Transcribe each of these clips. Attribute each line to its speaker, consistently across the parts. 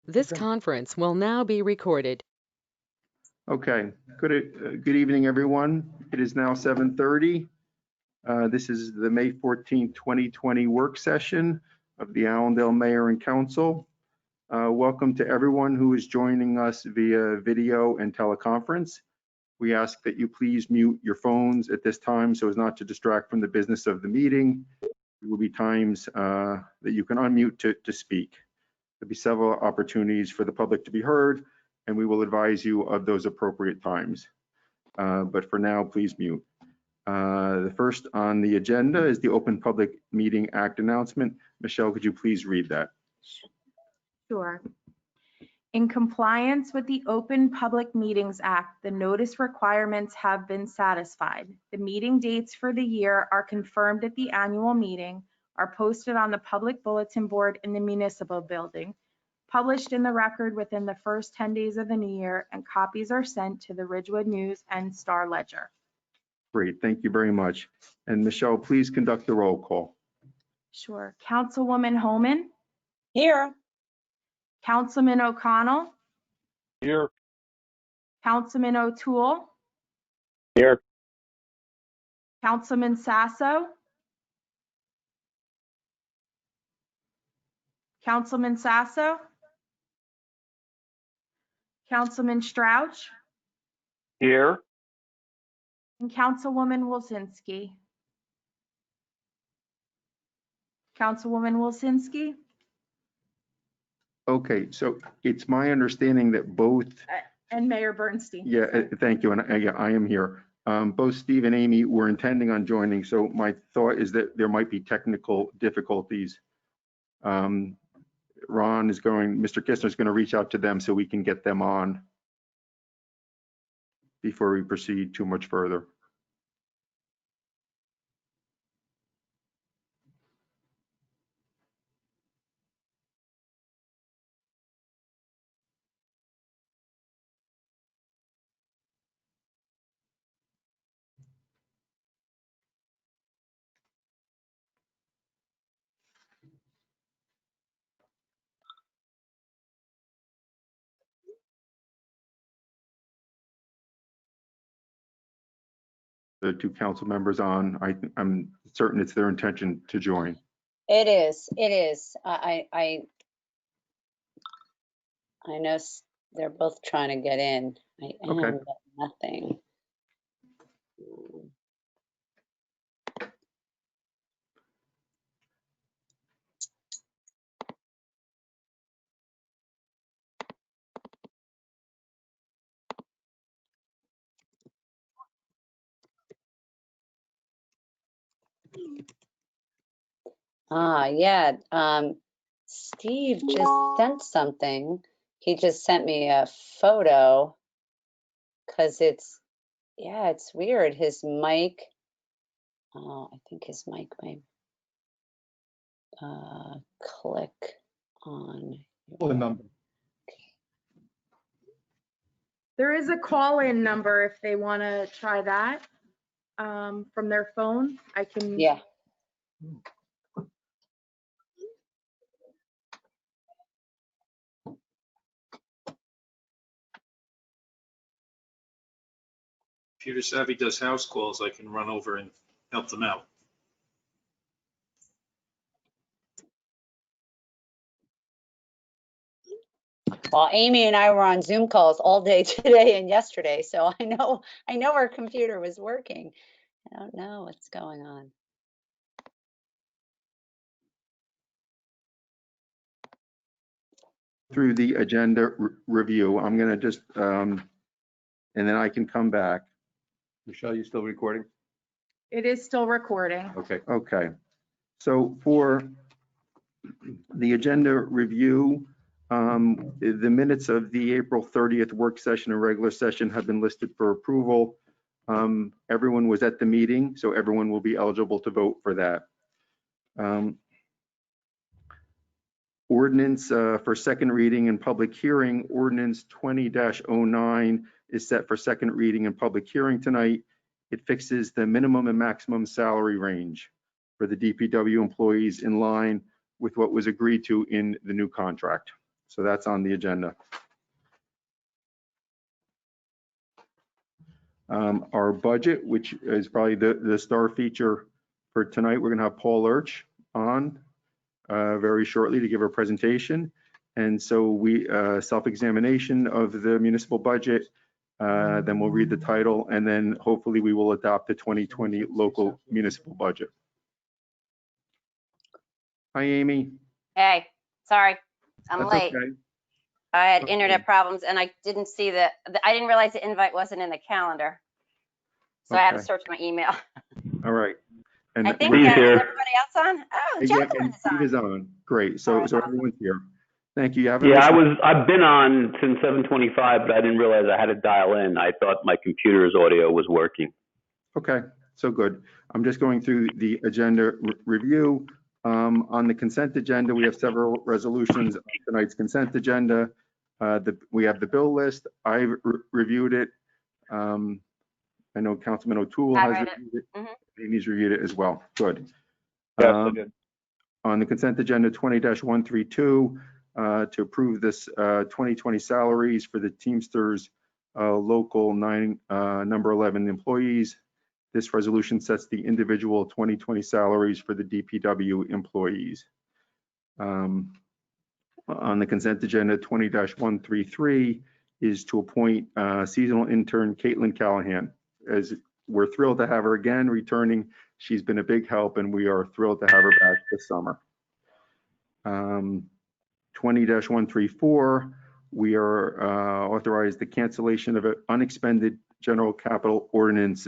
Speaker 1: This conference will now be recorded.
Speaker 2: Okay, good evening, everyone. It is now 7:30. This is the May 14, 2020 work session of the Allendale Mayor and Council. Welcome to everyone who is joining us via video and teleconference. We ask that you please mute your phones at this time so as not to distract from the business of the meeting. There will be times that you can unmute to speak. There'll be several opportunities for the public to be heard, and we will advise you of those appropriate times. But for now, please mute. The first on the agenda is the Open Public Meeting Act announcement. Michelle, could you please read that?
Speaker 3: Sure. In compliance with the Open Public Meetings Act, the notice requirements have been satisfied. The meeting dates for the year are confirmed at the annual meeting, are posted on the public bulletin board in the municipal building, published in the record within the first 10 days of the new year, and copies are sent to the Ridgewood News and Star Ledger.
Speaker 2: Great, thank you very much. And Michelle, please conduct the roll call.
Speaker 3: Sure. Councilwoman Homan.
Speaker 4: Here.
Speaker 3: Councilman O'Connell.
Speaker 5: Here.
Speaker 3: Councilman O'Toole.
Speaker 5: Here.
Speaker 3: Councilman Sasso. Councilman Sasso. Councilman Strouch.
Speaker 5: Here.
Speaker 3: And Councilwoman Wilsinski. Councilwoman Wilsinski.
Speaker 2: Okay, so it's my understanding that both.
Speaker 3: And Mayor Bernstein.
Speaker 2: Yeah, thank you, and I am here. Both Steve and Amy were intending on joining, so my thought is that there might be technical difficulties. Mr. Kistner is going to reach out to them so we can get them on before we proceed too much further. The two council members on, I'm certain it's their intention to join.
Speaker 4: It is. It is. I know they're both trying to get in. I
Speaker 2: Okay.
Speaker 4: haven't got nothing. Yeah. Steve just sent something. He just sent me a photo because it's weird. His mic. Oh, I think his mic might click on
Speaker 5: The number.
Speaker 3: There is a call-in number if they want to try that from their phone. I can.
Speaker 4: Yeah.
Speaker 6: Computer Savvy does house calls. I can run over and help them out.
Speaker 4: Well, Amy and I were on Zoom calls all day today and yesterday, so I know our computer was working. I don't know what's going on.
Speaker 2: Through the agenda review, I'm going to just, and then I can come back. Michelle, you still recording?
Speaker 3: It is still recording.
Speaker 2: Okay. So for the agenda review, the minutes of the April 30th work session and regular session have been listed for approval. Everyone was at the meeting, so everyone will be eligible to vote for that. Ordinance for second reading and public hearing, ordinance 20-09 is set for second reading and public hearing tonight. It fixes the minimum and maximum salary range for the DPW employees in line with what was agreed to in the new contract. So that's on the agenda. Our budget, which is probably the star feature for tonight, we're going to have Paul Lurch on very shortly to give a presentation. And so we self-examination of the municipal budget, then we'll read the title, and then hopefully we will adopt the 2020 local municipal budget. Hi, Amy.
Speaker 7: Hey, sorry, I'm
Speaker 2: That's
Speaker 7: late.
Speaker 2: okay.
Speaker 7: I had
Speaker 2: Okay.
Speaker 7: internet problems and I didn't see I didn't realize the invite wasn't in the calendar. So I had to
Speaker 2: Okay.
Speaker 7: search my email.
Speaker 2: All right. And
Speaker 7: I think,
Speaker 5: Steve's
Speaker 7: is
Speaker 5: here.
Speaker 7: everybody else on? Oh,
Speaker 2: yeah,
Speaker 7: Jacqueline
Speaker 2: and
Speaker 7: is
Speaker 2: Steve
Speaker 7: on.
Speaker 2: is on. Great.
Speaker 7: All
Speaker 2: So
Speaker 7: right,
Speaker 2: so
Speaker 7: awesome.
Speaker 2: everyone's here. Thank you. You haven't
Speaker 5: Yeah,
Speaker 2: missed-
Speaker 5: I've been on since 7:25, but I didn't realize I had to dial in. I thought my computer's audio was working.
Speaker 2: Okay, so good. I'm just going through the agenda review. On the consent agenda, we have several resolutions on tonight's consent agenda. We have the bill list. I've reviewed it. I know Councilman O'Toole
Speaker 7: I
Speaker 2: has
Speaker 7: read it.
Speaker 2: reviewed it.
Speaker 7: Mhm.
Speaker 2: Amy's reviewed it as well. Good.
Speaker 5: Yes, I did.
Speaker 2: On the consent agenda 20-132, to approve this 2020 salaries for the Teamsters local number 11 employees. This resolution sets the individual 2020 salaries for the DPW employees. On the consent agenda 20-133 is to appoint seasonal intern Caitlin Callahan. As we're thrilled to have her again returning. She's been a big help and we are thrilled to have her back this summer. 20-134, we are authorized the cancellation of unexpended general capital ordinance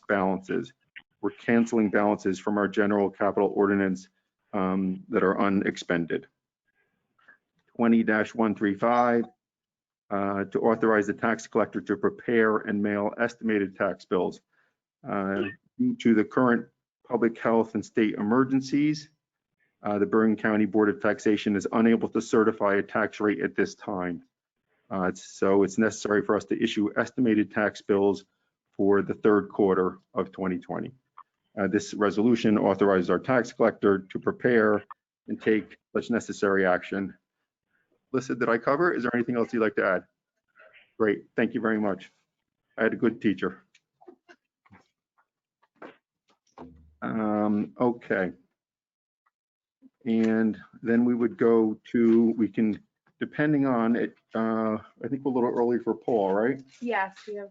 Speaker 2: balances. We're canceling balances from our general capital ordinance that are unexpended. 20-135, to authorize the tax collector to prepare and mail estimated tax bills. Due to the current public health and state emergencies, the Bergen County Board of Taxation is unable to certify a tax rate at this time. So it's necessary for us to issue estimated tax bills for the third quarter of 2020. This resolution authorizes our tax collector to prepare and take such necessary action. Lisa, did I cover? Is there anything else you'd like to add? Great, thank you very much. I had a good teacher. Okay. And then we would go to, we can, depending on it, I think we're a little early for Paul, right?
Speaker 3: Yes, we have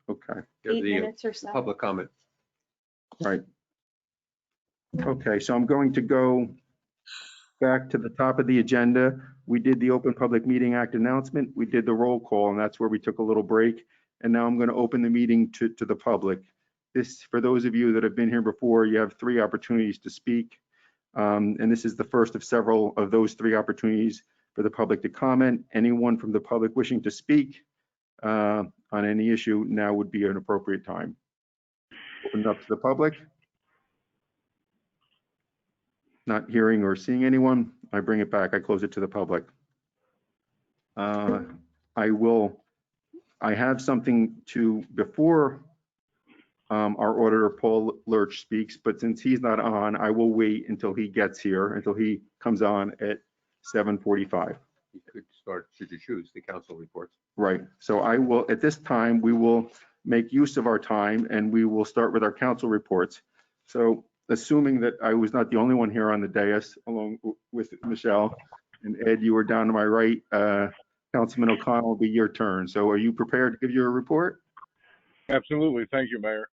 Speaker 2: Okay,
Speaker 3: 8 minutes or so.
Speaker 8: Public comment.
Speaker 2: right. Okay, so I'm going to go back to the top of the agenda. We did the Open Public Meeting Act announcement. We did the roll call, and that's where we took a little break. And now I'm going to open the meeting to the public. This, for those of you that have been here before, you have 3 opportunities to speak. And this is the first of several of those 3 opportunities for the public to comment. Anyone from the public wishing to speak on any issue, now would be an appropriate time. Open it up to the public. Not hearing or seeing anyone, I bring it back. I close it to the public. I have something to, before our auditor, Paul Lurch, speaks, but since he's not on, I will wait until he gets here, until he comes on at 7:45.
Speaker 8: You could start, should you choose, the council reports.
Speaker 2: Right. So I will, at this time, we will make use of our time and we will start with our council reports. So assuming that I was not the only one here on the dais, along with Michelle and Ed, you were down to my right, Councilman O'Connell, will be your turn. So are you prepared to give your report?
Speaker 9: Absolutely. Thank you, Mayor.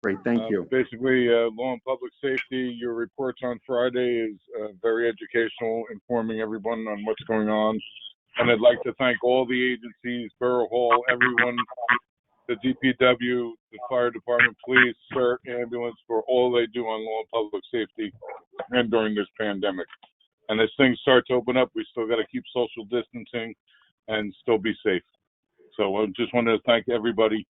Speaker 2: Great, thank you.
Speaker 9: Basically, law and public safety, your reports on Friday is very educational, informing everyone on what's going on. And I'd like to thank all the agencies, Borough Hall, everyone, the DPW, the fire department, police, CERT, ambulance, for all they do on law and public safety and during this pandemic. And as things start to open up, we still got to keep social distancing and still be safe. So I just wanted to thank everybody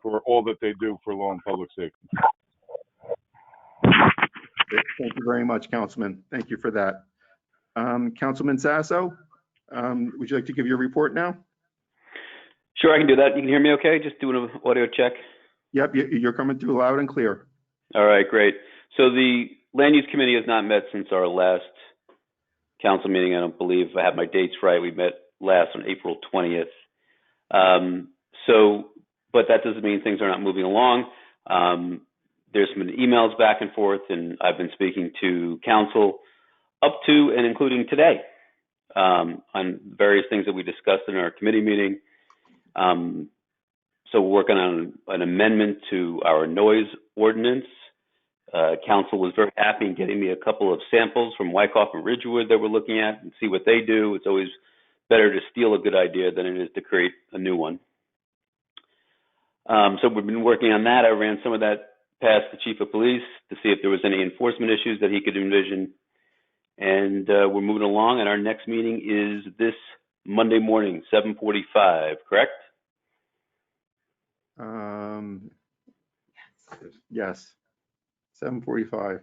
Speaker 9: for all that they do for law and public safety.
Speaker 2: Thank you very much, Councilman. Thank you for that. Councilman Sasso, would you like to give your report now?
Speaker 10: Sure, I can do that. You can hear me okay? Just doing an audio check.
Speaker 2: Yep, you're coming through loud and clear.
Speaker 10: All right, great. So the Land Use Committee has not met since our last
Speaker 5: council meeting. I don't believe I have my dates right. We met last on April 20th. But that doesn't mean things are not moving along. There's been emails back and forth, and I've been speaking to council up to and including today on various things that we discussed in our committee meeting. So we're working on an amendment to our noise ordinance. Council was very happy in getting me a couple of samples from Wyckoff and Ridgewood that we're looking at and see what they do. It's always better to steal a good idea than it is to create a new one. So we've been working on that. I ran some of that past the chief of police to see if there was any enforcement issues that he could envision. And we're moving along, and our next meeting is this Monday morning, 7:45, correct?
Speaker 2: Yes, 7:45.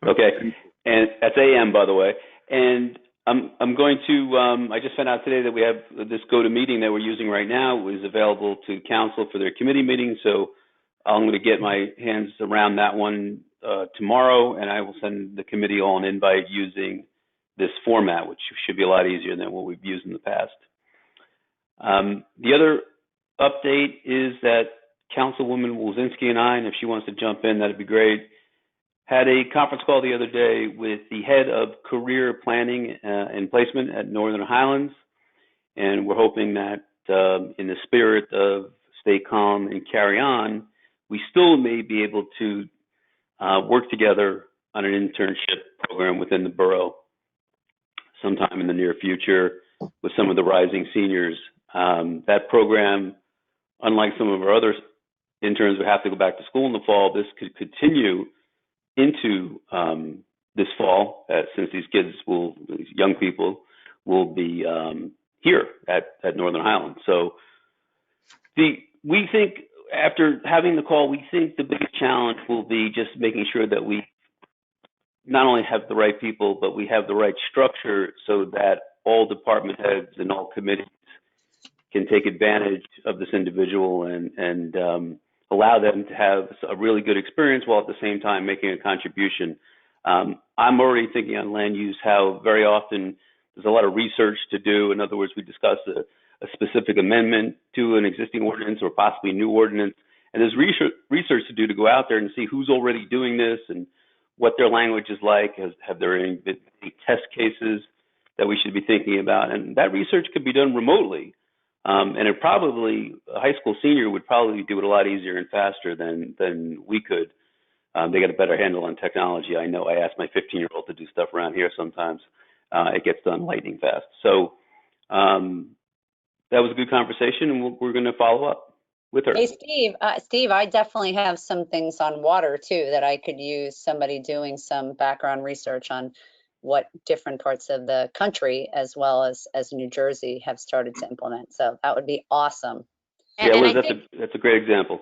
Speaker 5: Okay, and that's AM, by the way. And I'm going to, I just found out today that we have this GoToMeeting that we're using right now is available to council for their committee meetings. So I'm going to get my hands around that one tomorrow, and I will send the committee all an invite using this format, which should be a lot easier than what we've used in the past. The other update is that Councilwoman Wilczynski and I, and if she wants to jump in, that'd be great, had a conference call the other day with the head of career planning and placement at Northern Highlands. And we're hoping that in the spirit of stay calm and carry on, we still may be able to work together on an internship program within the borough sometime in the near future with some of the rising seniors. That program, unlike some of our other interns who have to go back to school in the fall, this could continue into this fall, since these young people will be here at Northern Highlands. So we think after having the call, we think the biggest challenge will be just making sure that we not only have the right people, but we have the right structure so that all department heads and all committees can take advantage of this individual and allow them to have a really good experience while at the same time making a contribution. I'm already thinking on land use how very often there's a lot of research to do. In other words, we discuss a specific amendment to an existing ordinance or possibly new ordinance, and there's research to do to go out there and see who's already doing this and what their language is like. Have there been any test cases that we should be thinking about? And that research could be done remotely. And a high school senior would probably do it a lot easier and faster than we could. They got a better handle on technology. I know I ask my 15-year-old to do stuff around here sometimes. It gets done lightning fast. So that was a good conversation, and we're going to follow up with her.
Speaker 4: Hey, Steve, I definitely have some things on water too that I could use somebody doing some background research on what different parts of the country as well as New Jersey have started to implement. So that would be awesome.
Speaker 5: Yeah, Liz, that's a great example.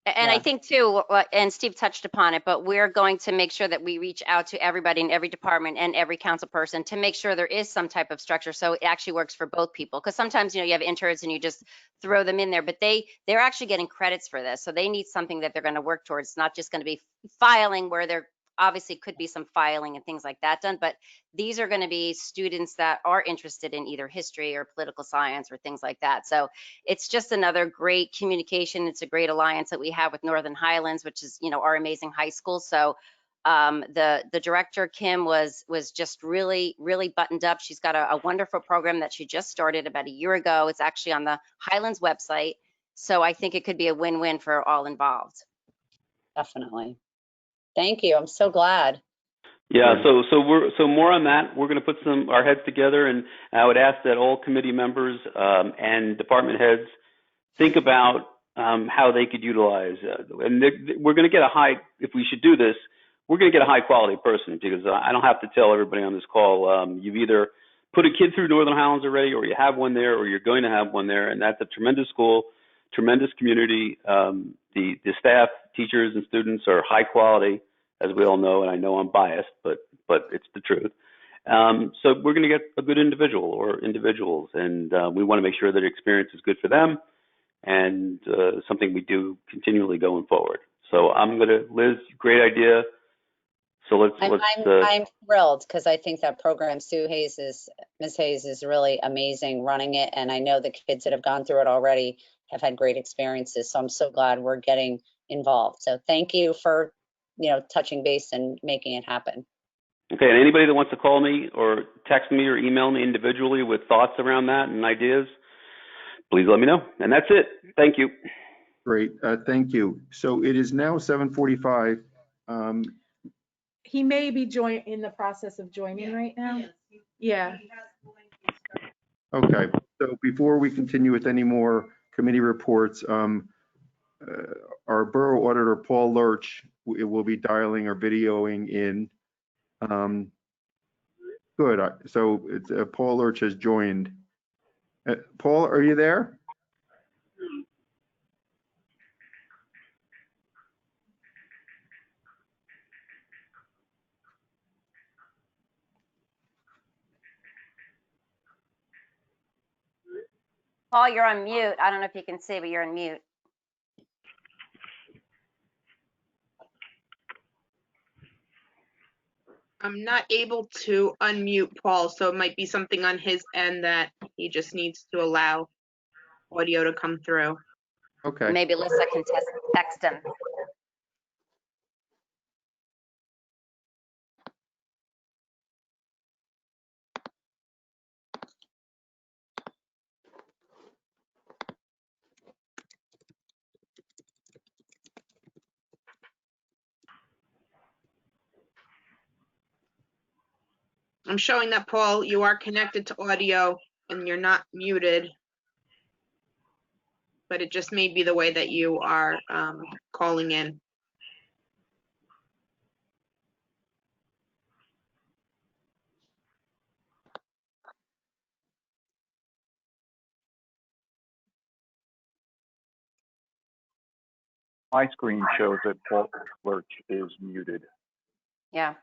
Speaker 7: And I think too, and Steve touched upon it, but we're going to make sure that we reach out to everybody in every department and every council person to make sure there is some type of structure so it actually works for both people. Because sometimes, you have interns and you just throw them in there, but they're actually getting credits for this. So they need something that they're going to work towards. It's not just going to be filing where they're obviously could be some filing and things like that done, but these are going to be students that are interested in either history or political science or things like that. So it's just another great communication. It's a great alliance that we have with Northern Highlands, which is, our amazing high school. So the director, Kim, was just really, really buttoned up. She's got a wonderful program that she just started about a year ago. It's actually on the Highlands website. So I think it could be a win-win for all involved.
Speaker 4: Definitely. Thank you. I'm so glad.
Speaker 5: Yeah, so more on that. We're going to put our heads together, and I would ask that all committee members and department heads think about how they could utilize. And we're going to get if we should do this, we're going to get a high quality person, because I don't have to tell everybody on this call, you've either put a kid through Northern Highlands already, or you have one there, or you're going to have one there, and that's a tremendous school, tremendous community. The staff, teachers, and students are high quality, as we all know, and I know I'm biased, but it's the truth. So we're going to get a good individual or individuals, and we want to make sure that experience is good for them and something we do continually going forward. So Liz, great idea. So
Speaker 4: I'm thrilled because I think that program, Ms. Hayes is really amazing running it. And I know the kids that have gone through it already have had great experiences. So I'm so glad we're getting involved. So thank you for, touching base and making it happen.
Speaker 5: okay, and anybody that wants to call me or text me or email me individually with thoughts around that and ideas, please let me know. And that's it. Thank you.
Speaker 2: Great, thank you. So it is now 7:45.
Speaker 3: He may be in the process of joining right now. Yeah.
Speaker 2: Okay, so before we continue with any more committee reports, our Borough Auditor, Paul Lurch, will be dialing or videoing in. Good, so it's, Paul Lurch has joined. Paul, are you there?
Speaker 7: Paul, you're on mute. I don't know if you can see, but you're on mute.
Speaker 11: I'm not able to unmute Paul, so it might be something on his end that he just needs to allow audio to come through.
Speaker 2: Okay.
Speaker 7: Maybe Lisa can text him.
Speaker 11: I'm showing that, Paul, you are connected to audio and you're not muted, but it just may be the way that you are calling in.
Speaker 12: My screen shows that Paul Lurch is muted.
Speaker 7: Yeah.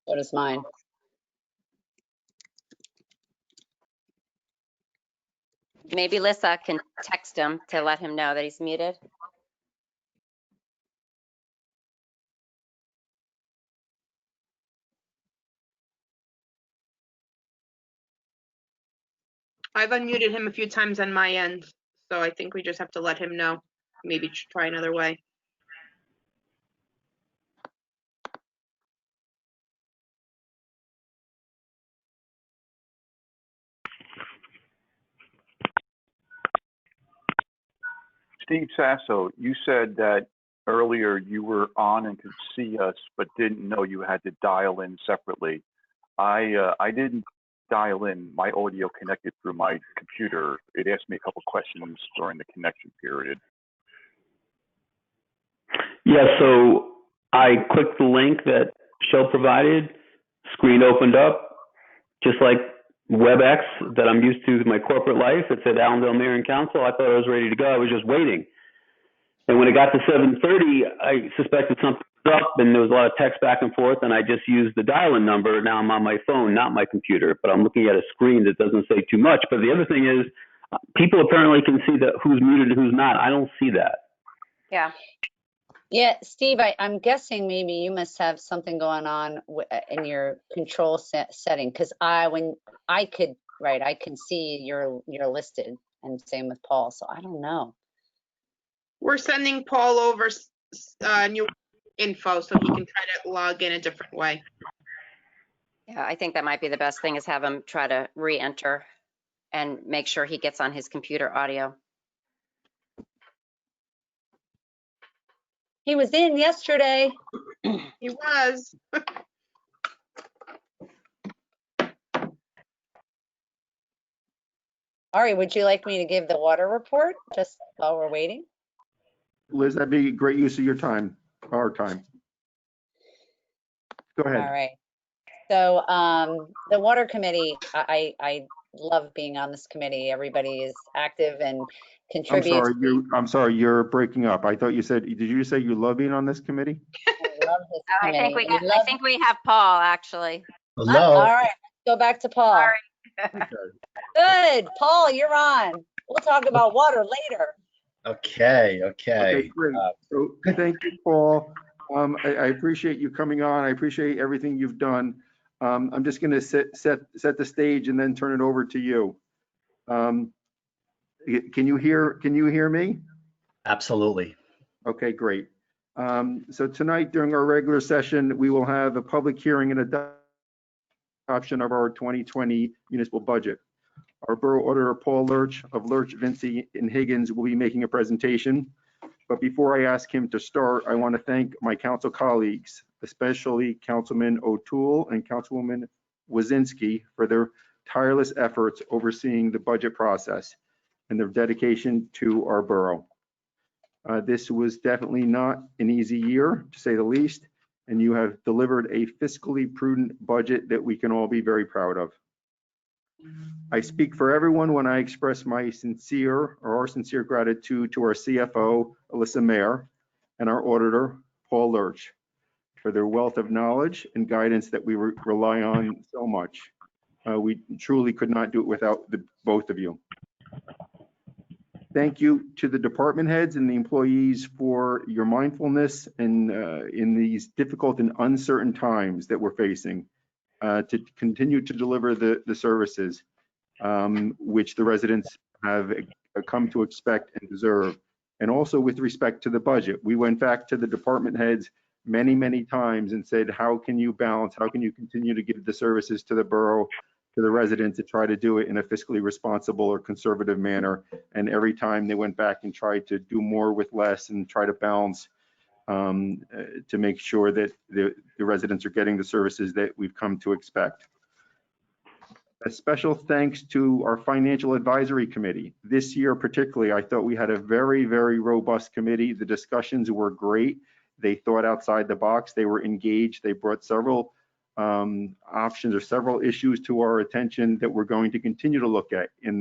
Speaker 4: So does mine.
Speaker 7: Maybe Lisa can text him to let him know that he's muted.
Speaker 11: I've unmuted him a few times on my end, so I think we just have to let him know. Maybe try another way.
Speaker 12: Steve Sasso, you said that earlier you were on and could see us, but didn't know you had to dial in separately. I didn't dial in. My audio connected through my computer. It asked me a couple questions during the connection period.
Speaker 5: Yeah, so I clicked the link that Shell provided, screen opened up, just like WebEx that I'm used to with my corporate life. It said Allendale Mayor and Council. I thought I was ready to go. I was just waiting. And when it got to 7:30, I suspected something was up, and there was a lot of text back and forth, and I just used the dial-in number. Now I'm on my phone, not my computer, but I'm looking at a screen that doesn't say too much. But the other thing is, people apparently can see that who's muted and who's not. I don't see that.
Speaker 7: Yeah.
Speaker 4: Yeah, Steve, I'm guessing maybe you must have something going on in your control setting, because I can see you're listed, and same with Paul. So I don't know.
Speaker 11: We're sending Paul over new info so he can try to log in a different way.
Speaker 7: Yeah, I think that might be the best thing is have him try to re-enter and make sure he gets on his computer audio.
Speaker 4: He was in yesterday.
Speaker 11: He was.
Speaker 4: Ari, would you like me to give the water report just while we're waiting?
Speaker 2: Liz, that'd be a great use of your time, our time. Go ahead.
Speaker 4: All right. So the water committee, I love being on this committee. Everybody is active and contributes.
Speaker 2: I'm sorry, you're breaking up. I thought you said, did you say you love being on this committee?
Speaker 4: I love this committee.
Speaker 7: I think we have Paul actually.
Speaker 4: Hello. All right, let's go back to Paul.
Speaker 2: Okay.
Speaker 4: Good, Paul, you're on. We'll talk about water later.
Speaker 13: Okay.
Speaker 2: Okay, great. So thank you, Paul. I appreciate you coming on. I appreciate everything you've done. I'm just going to set the stage and then turn it over to you. Can you hear me?
Speaker 13: Absolutely.
Speaker 2: Okay, great. So tonight during our regular session, we will have a public hearing and adoption of our 2020 municipal budget. Our Borough Auditor Paul Lurch of Lurch, Vinci, and Higgins will be making a presentation. But before I ask him to start, I want to thank my council colleagues, especially Councilman O'Toole and Councilwoman Wazinski, for their tireless efforts overseeing the budget process and their dedication to our borough. This was definitely not an easy year, to say the least, and you have delivered a fiscally prudent budget that we can all be very proud of. I speak for everyone when I express my sincere gratitude to our CFO, Alyssa Mayer, and our auditor, Paul Lurch, for their wealth of knowledge and guidance that we rely on so much. We truly could not do it without both of you. Thank you to the department heads and the employees for your mindfulness and in these difficult and uncertain times that we're facing to continue to deliver the services which the residents have come to expect and deserve. And also with respect to the budget, we went back to the department heads many, many times and said, how can you balance, how can you continue to give the services to the borough, to the residents, to try to do it in a fiscally responsible or conservative manner? And every time they went back and tried to do more with less and try to balance to make sure that the residents are getting the services that we've come to expect. A special thanks to our Financial Advisory Committee. This year particularly, I thought we had a very, very robust committee. The discussions were great. They thought outside the box. They were engaged. They brought several options or several issues to our attention that we're going to continue to look at in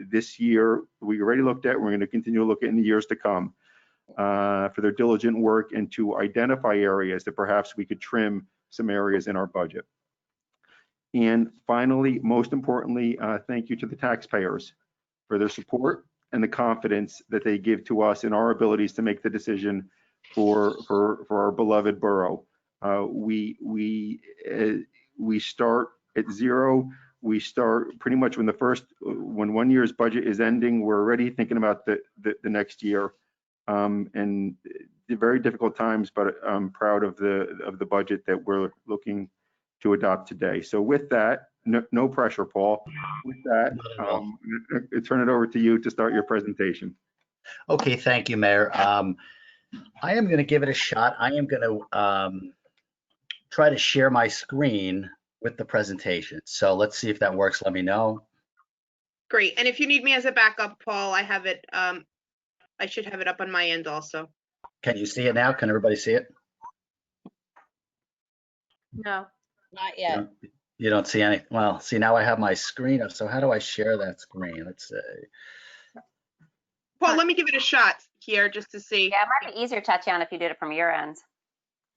Speaker 2: this year. We already looked at, we're going to continue to look at in the years to come for their diligent work and to identify areas that perhaps we could trim some areas in our budget. And finally, most importantly, thank you to the taxpayers for their support and the confidence that they give to us in our abilities to make the decision for our beloved borough. We start at zero. We start pretty much when 1 year's budget is ending, we're already thinking about the next year. And very difficult times, but I'm proud of the budget that we're looking to adopt today. So with that, no pressure, Paul. With that, I turn it over to you to start your presentation.
Speaker 13: Okay, thank you, Mayor. I am going to give it a shot. I am going to try to share my screen with the presentation. So let's see if that works. Let me know.
Speaker 11: Great. And if you need me as a backup, Paul, I have it. I should have it up on my end also.
Speaker 13: Can you see it now? Can everybody see it?
Speaker 3: No.
Speaker 4: Not yet.
Speaker 13: You don't see any. Well, see, now I have my screen up. So how do I share that screen? Let's see.
Speaker 11: Paul, let me give it a shot here just to see.
Speaker 7: Yeah, it might be easier, Tatiana, if you did it from your end.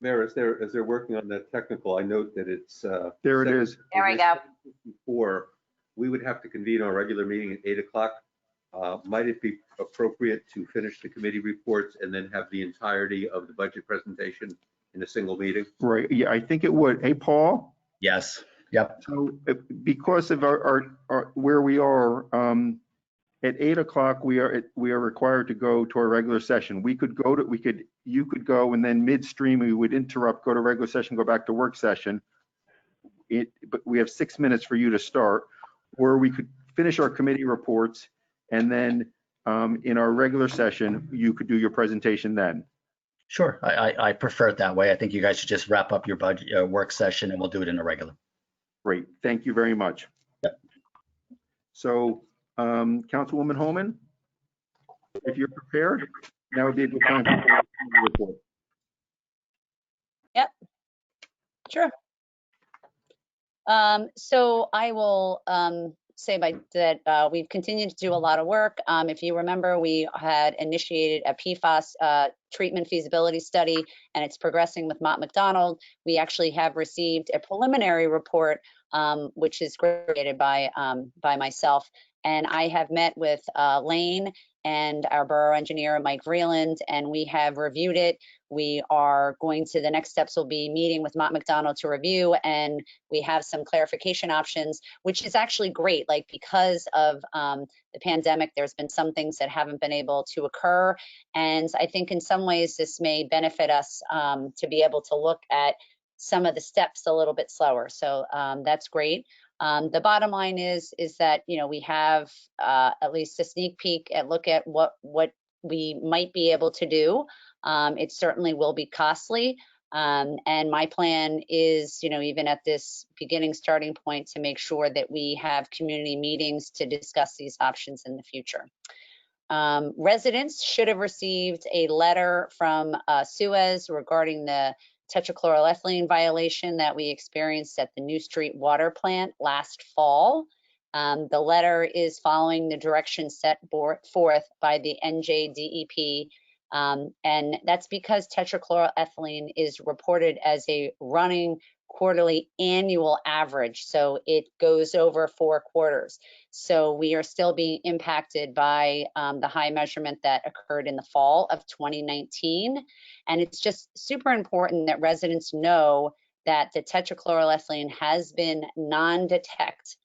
Speaker 8: Mayor, as they're working on that technical, I note that it's
Speaker 2: there it is.
Speaker 7: There we go.
Speaker 8: Before we would have to convene our regular meeting at 8 o'clock. Might it be appropriate to finish the committee reports and then have the entirety of the budget presentation in a single meeting?
Speaker 2: Right. Yeah, I think it would. Hey, Paul.
Speaker 13: Yes. Yep.
Speaker 2: So because of our where we are at 8 o'clock, we are required to go to our regular session. You could go and then midstream we would interrupt, go to regular session, go back to work session. But we have 6 minutes for you to start, or we could finish our committee reports and then in our regular session, you could do your presentation then.
Speaker 13: Sure. I prefer it that way. I think you guys should just wrap up your budget work session and we'll do it in a regular.
Speaker 2: Great. Thank you very much.
Speaker 13: Yep.
Speaker 2: So, Councilwoman Holman, if you're prepared, now would be a good time to report.
Speaker 4: Yep. Sure. So I will say that we've continued to do a lot of work. If you remember, we had initiated a PFAS treatment feasibility study, and it's progressing with Mott McDonald. We actually have received a preliminary report, which is created by myself, and I have met with Lane and our borough engineer, Mike Vreeland, and we have reviewed it. We are going to, the next steps will be meeting with Mott McDonald to review, and we have some clarification options, which is actually great. Like, because of the pandemic, there's been some things that haven't been able to occur. And I think in some ways this may benefit us to be able to look at some of the steps a little bit slower. So that's great. The bottom line is that, you know, we have at least a sneak peek at look at what we might be able to do. It certainly will be costly. And my plan is, you know, even at this beginning starting point, to make sure that we have community meetings to discuss these options in the future. Residents should have received a letter from Suez regarding the tetrachloroethylene violation that we experienced at the New Street water plant last fall. The letter is following the direction set forth by the NJDEP, and that's because tetrachloroethylene is reported as a running quarterly annual average, so it goes over 4 quarters. So we are still being impacted by the high measurement that occurred in the fall of 2019. And it's just super important that residents know that the tetrachloroethylene has been non-detect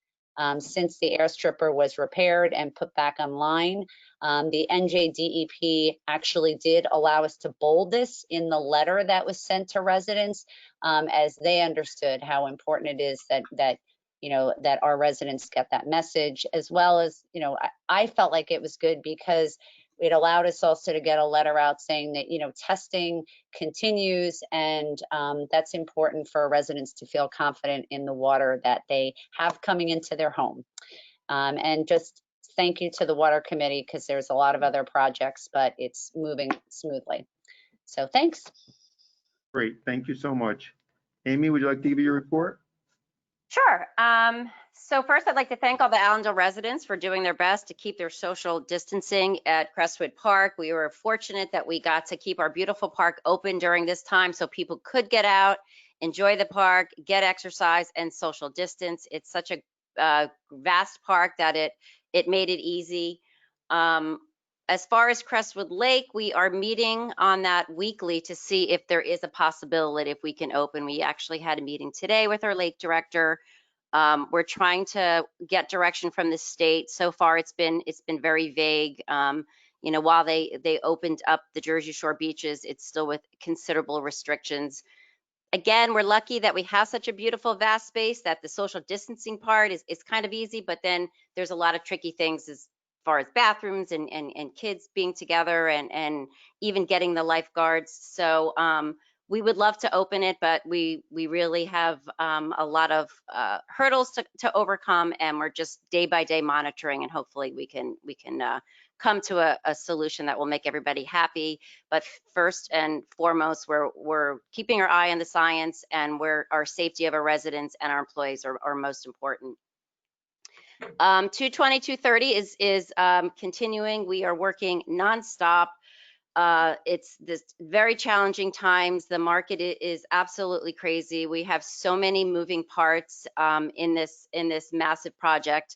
Speaker 4: since the airstripper was repaired and put back online. The NJDEP actually did allow us to bold this in the letter that was sent to residents, as they understood how important it is that you know, that our residents get that message, as well as, you know, I felt like it was good because it allowed us also to get a letter out saying that, you know, testing continues, and that's important for residents to feel confident in the water that they have coming into their home. And just thank you to the water committee, because there's a lot of other projects, but it's moving smoothly. So thanks.
Speaker 2: Great, thank you so much. Amy, would you like to give your report?
Speaker 7: Sure. So first, I'd like to thank all the Allendale residents for doing their best to keep their social distancing at Crestwood Park. We were fortunate that we got to keep our beautiful park open during this time so people could get out, enjoy the park, get exercise, and social distance. It's such a vast park that it made it easy. As far as Crestwood Lake, we are meeting on that weekly to see if there is a possibility if we can open. We actually had a meeting today with our lake director. We're trying to get direction from the state. So far, it's been very vague. You know, while they opened up the Jersey Shore beaches, it's still with considerable restrictions. Again, we're lucky that we have such a beautiful, vast space that the social distancing part is kind of easy, but then there's a lot of tricky things as far as bathrooms and kids being together and even getting the lifeguards. So we would love to open it, but we really have a lot of hurdles to overcome, and we're just day by day monitoring, and hopefully we can come to a solution that will make everybody happy. But first and foremost, we're keeping our eye on the science, and our safety of our residents and our employees are most important. 220-230 is continuing. We are working nonstop. It's this very challenging times. The market is absolutely crazy. We have so many moving parts in this massive project.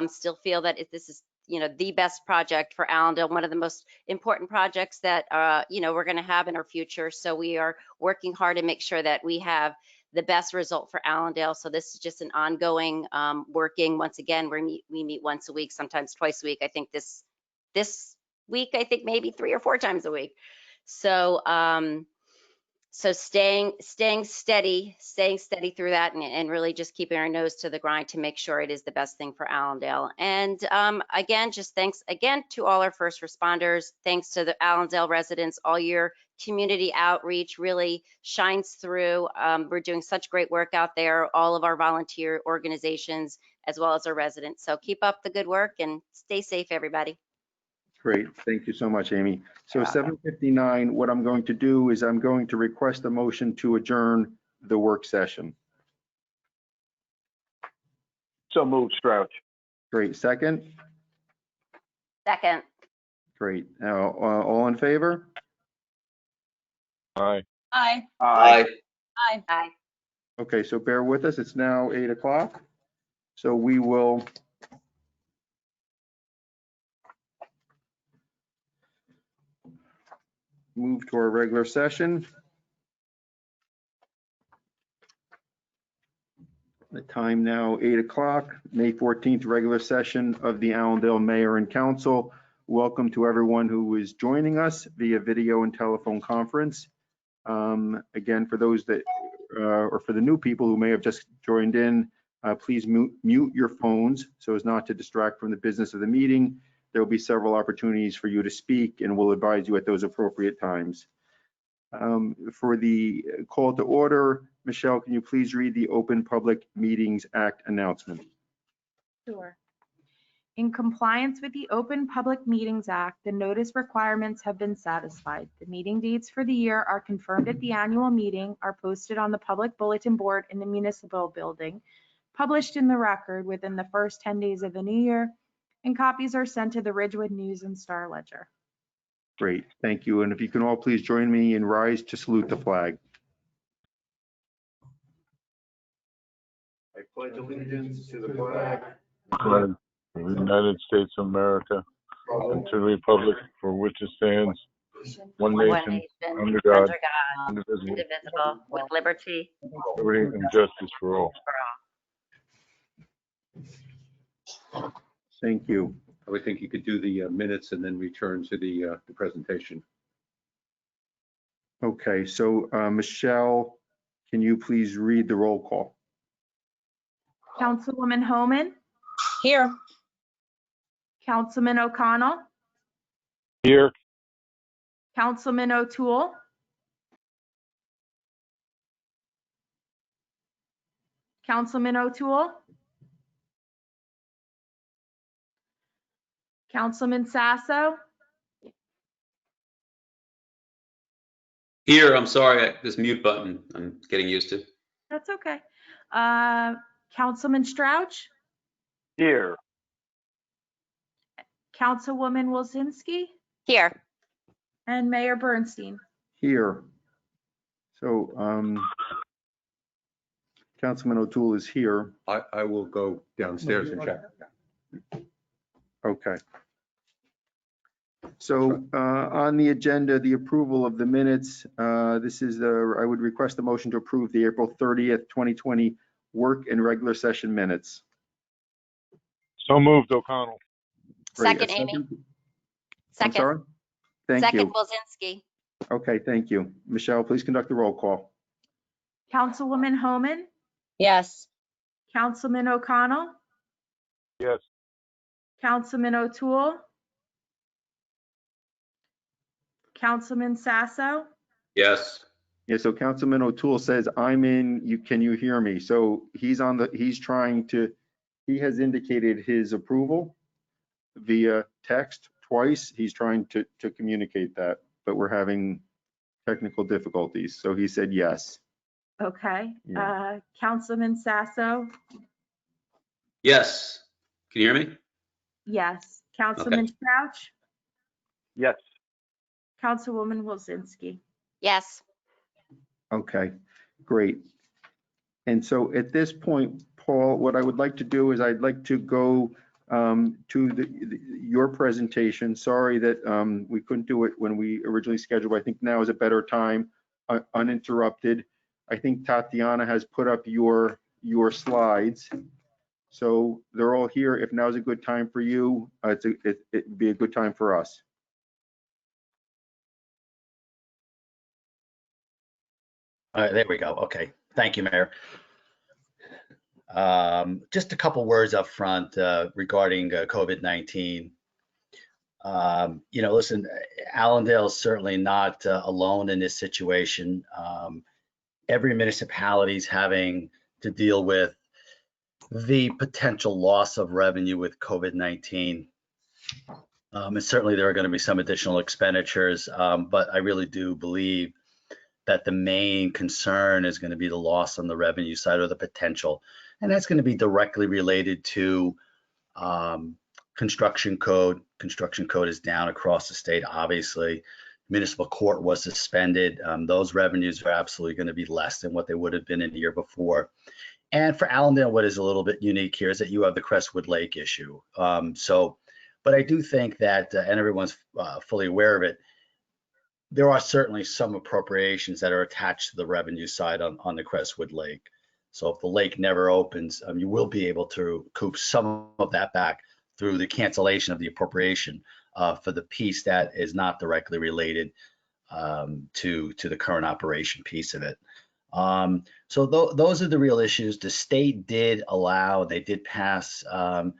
Speaker 7: Still feel that this is, you know, the best project for Allendale, one of the most important projects that you know, we're going to have in our future. So we are working hard to make sure that we have the best result for Allendale. So this is just an ongoing working. Once again, we meet once a week, sometimes twice a week. I think this week, I think maybe 3 or 4 times a week. So so staying steady through that, and really just keeping our nose to the grind to make sure it is the best thing for Allendale. And again, just thanks again to all our first responders. Thanks to the Allendale residents. All your community outreach really shines through. We're doing such great work out there, all of our volunteer organizations, as well as our residents. So keep up the good work and stay safe, everybody.
Speaker 2: Great, thank you so much, Amy. So 7:59, what I'm going to do is I'm going to request a motion to adjourn the work session.
Speaker 12: So moved, Strouch.
Speaker 2: Great, second?
Speaker 7: Second.
Speaker 2: Great, now, all in favor?
Speaker 9: Aye.
Speaker 7: Aye.
Speaker 12: Aye.
Speaker 7: Aye. Aye.
Speaker 2: Okay, so bear with us, it's now 8 o'clock. So we will move to our regular session. The time now 8 o'clock, May 14th, regular session of the Allendale Mayor and Council. Welcome to everyone who is joining us via video and telephone conference. Again, for those that, or for the new people who may have just joined in, please mute your phones so as not to distract from the business of the meeting. There will be several opportunities for you to speak, and we'll advise you at those appropriate times. For the call to order, Michelle, can you please read the Open Public Meetings Act announcement?
Speaker 3: Sure. In compliance with the Open Public Meetings Act, the notice requirements have been satisfied. The meeting dates for the year are confirmed at the annual meeting, are posted on the public bulletin board in the municipal building, published in the record within the first 10 days of the new year, and copies are sent to the Ridgewood News and Star Ledger.
Speaker 2: Great, thank you. And if you can all please join me in rise to salute the flag. I pledge allegiance to the flag
Speaker 9: Flag of the United States of America and to the republic for which it stands, one nation, under God, indivisible,
Speaker 7: with liberty.
Speaker 9: liberty and justice for all.
Speaker 2: Thank you.
Speaker 8: I would think you could do the minutes and then return to the presentation.
Speaker 2: Okay, so Michelle, can you please read the roll call?
Speaker 3: Councilwoman Homan,
Speaker 4: Here.
Speaker 3: Councilman O'Connell,
Speaker 9: Here,
Speaker 3: Councilman O'Toole, Councilman O'Toole, Councilman Sasso,
Speaker 10: Here, I'm sorry, this mute button, I'm getting used to.
Speaker 3: that's okay. Councilman Strouch,
Speaker 12: Here.
Speaker 3: Councilwoman Wilsinski,
Speaker 7: Here.
Speaker 3: and Mayor Bernstein.
Speaker 2: Here. So Councilman O'Toole is here.
Speaker 8: I will go downstairs and check.
Speaker 2: Okay. So on the agenda, the approval of the minutes. This is I would request a motion to approve the April 30th, 2020 work and regular session minutes.
Speaker 9: so moved, O'Connell.
Speaker 2: Great.
Speaker 7: Second,
Speaker 2: A
Speaker 7: Amy.
Speaker 2: I'm
Speaker 7: Second.
Speaker 2: sorry? Thank
Speaker 7: Second,
Speaker 2: you.
Speaker 7: Wilzinski.
Speaker 2: Okay, thank you. Michelle, please conduct the roll call.
Speaker 3: Councilwoman Homan,
Speaker 4: Yes.
Speaker 3: Councilman O'Connell,
Speaker 9: Yes.
Speaker 3: Councilman O'Toole, Councilman Sasso,
Speaker 10: Yes.
Speaker 2: Yeah, so Councilman O'Toole says, I'm in, can you hear me? So he has indicated his approval via text twice. He's trying to communicate that, but we're having technical difficulties. So he said yes.
Speaker 3: okay.
Speaker 2: Yeah.
Speaker 3: Councilman Sasso,
Speaker 10: Yes. Can you hear me?
Speaker 3: yes. Councilman Strouch,
Speaker 12: Yes.
Speaker 3: Councilwoman Wilsinski.
Speaker 7: Yes.
Speaker 2: Okay, great. And so at this point, Paul, what I would like to do is I'd like to go to your presentation. Sorry that we couldn't do it when we originally scheduled, but I think now is a better time, uninterrupted. I think Tatiana has put up your slides. So they're all here. If now's a good time for you, it'd be a good time for us.
Speaker 13: All right, there we go. Okay, thank you, Mayor. Just a couple words up front regarding COVID-19. Listen, Allendale is certainly not alone in this situation. Every municipality is having to deal with the potential loss of revenue with COVID-19. And certainly there are going to be some additional expenditures, but I really do believe that the main concern is going to be the loss on the revenue side, or the potential. And that's going to be directly related to construction code. Construction code is down across the state, obviously. Municipal court was suspended. Those revenues are absolutely going to be less than what they would have been in the year before. And for Allendale, what is a little bit unique here is that you have the Crestwood Lake issue. But I do think that, and everyone's fully aware of it, there are certainly some appropriations that are attached to the revenue side on the Crestwood Lake. So if the lake never opens, you will be able to recoup some of that back through the cancellation of the appropriation for the piece that is not directly related to the current operation piece of it. So those are the real issues. The state did allow, they did pass a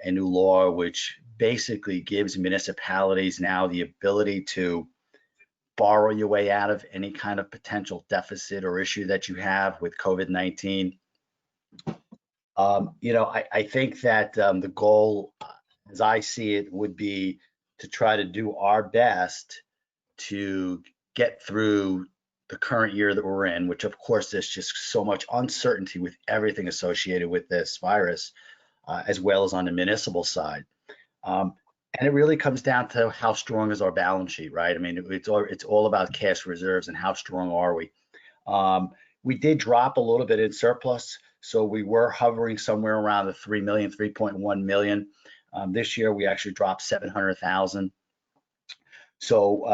Speaker 13: new law which basically gives municipalities now the ability to borrow your way out of any kind of potential deficit or issue that you have with COVID-19. I think that the goal, as I see it, would be to try to do our best to get through the current year that we're in, which of course there's just so much uncertainty with everything associated with this virus, as well as on the municipal side. And it really comes down to how strong is our balance sheet, right? I mean, it's all about cash reserves and how strong are we. We did drop a little bit in surplus, so we were hovering somewhere around the 3 million, 3.1 million. This year we actually dropped 700,000. So,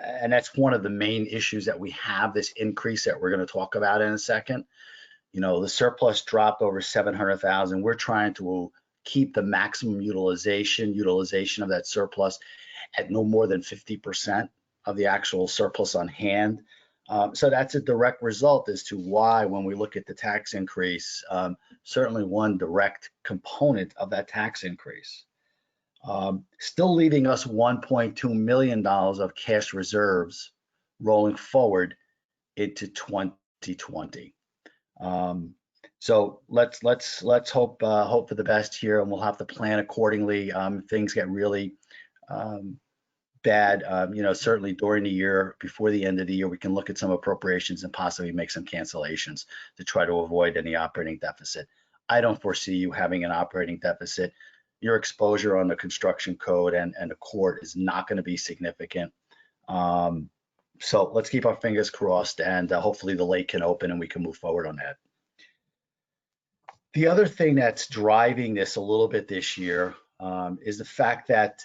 Speaker 13: and that's one of the main issues that we have, this increase that we're going to talk about in a second. The surplus dropped over 700,000. We're trying to keep the maximum utilization of that surplus at no more than 50% of the actual surplus on hand. So that's a direct result as to why, when we look at the tax increase, certainly one direct component of that tax increase. Still leaving us $1.2 million of cash reserves rolling forward into 2020. So let's hope for the best here, and we'll have to plan accordingly. Things get really bad. Certainly during the year, before the end of the year, we can look at some appropriations and possibly make some cancellations to try to avoid any operating deficit. I don't foresee you having an operating deficit. Your exposure on the construction code and the court is not going to be significant. So let's keep our fingers crossed, and hopefully the lake can open and we can move forward on that. The other thing that's driving this a little bit this year is the fact that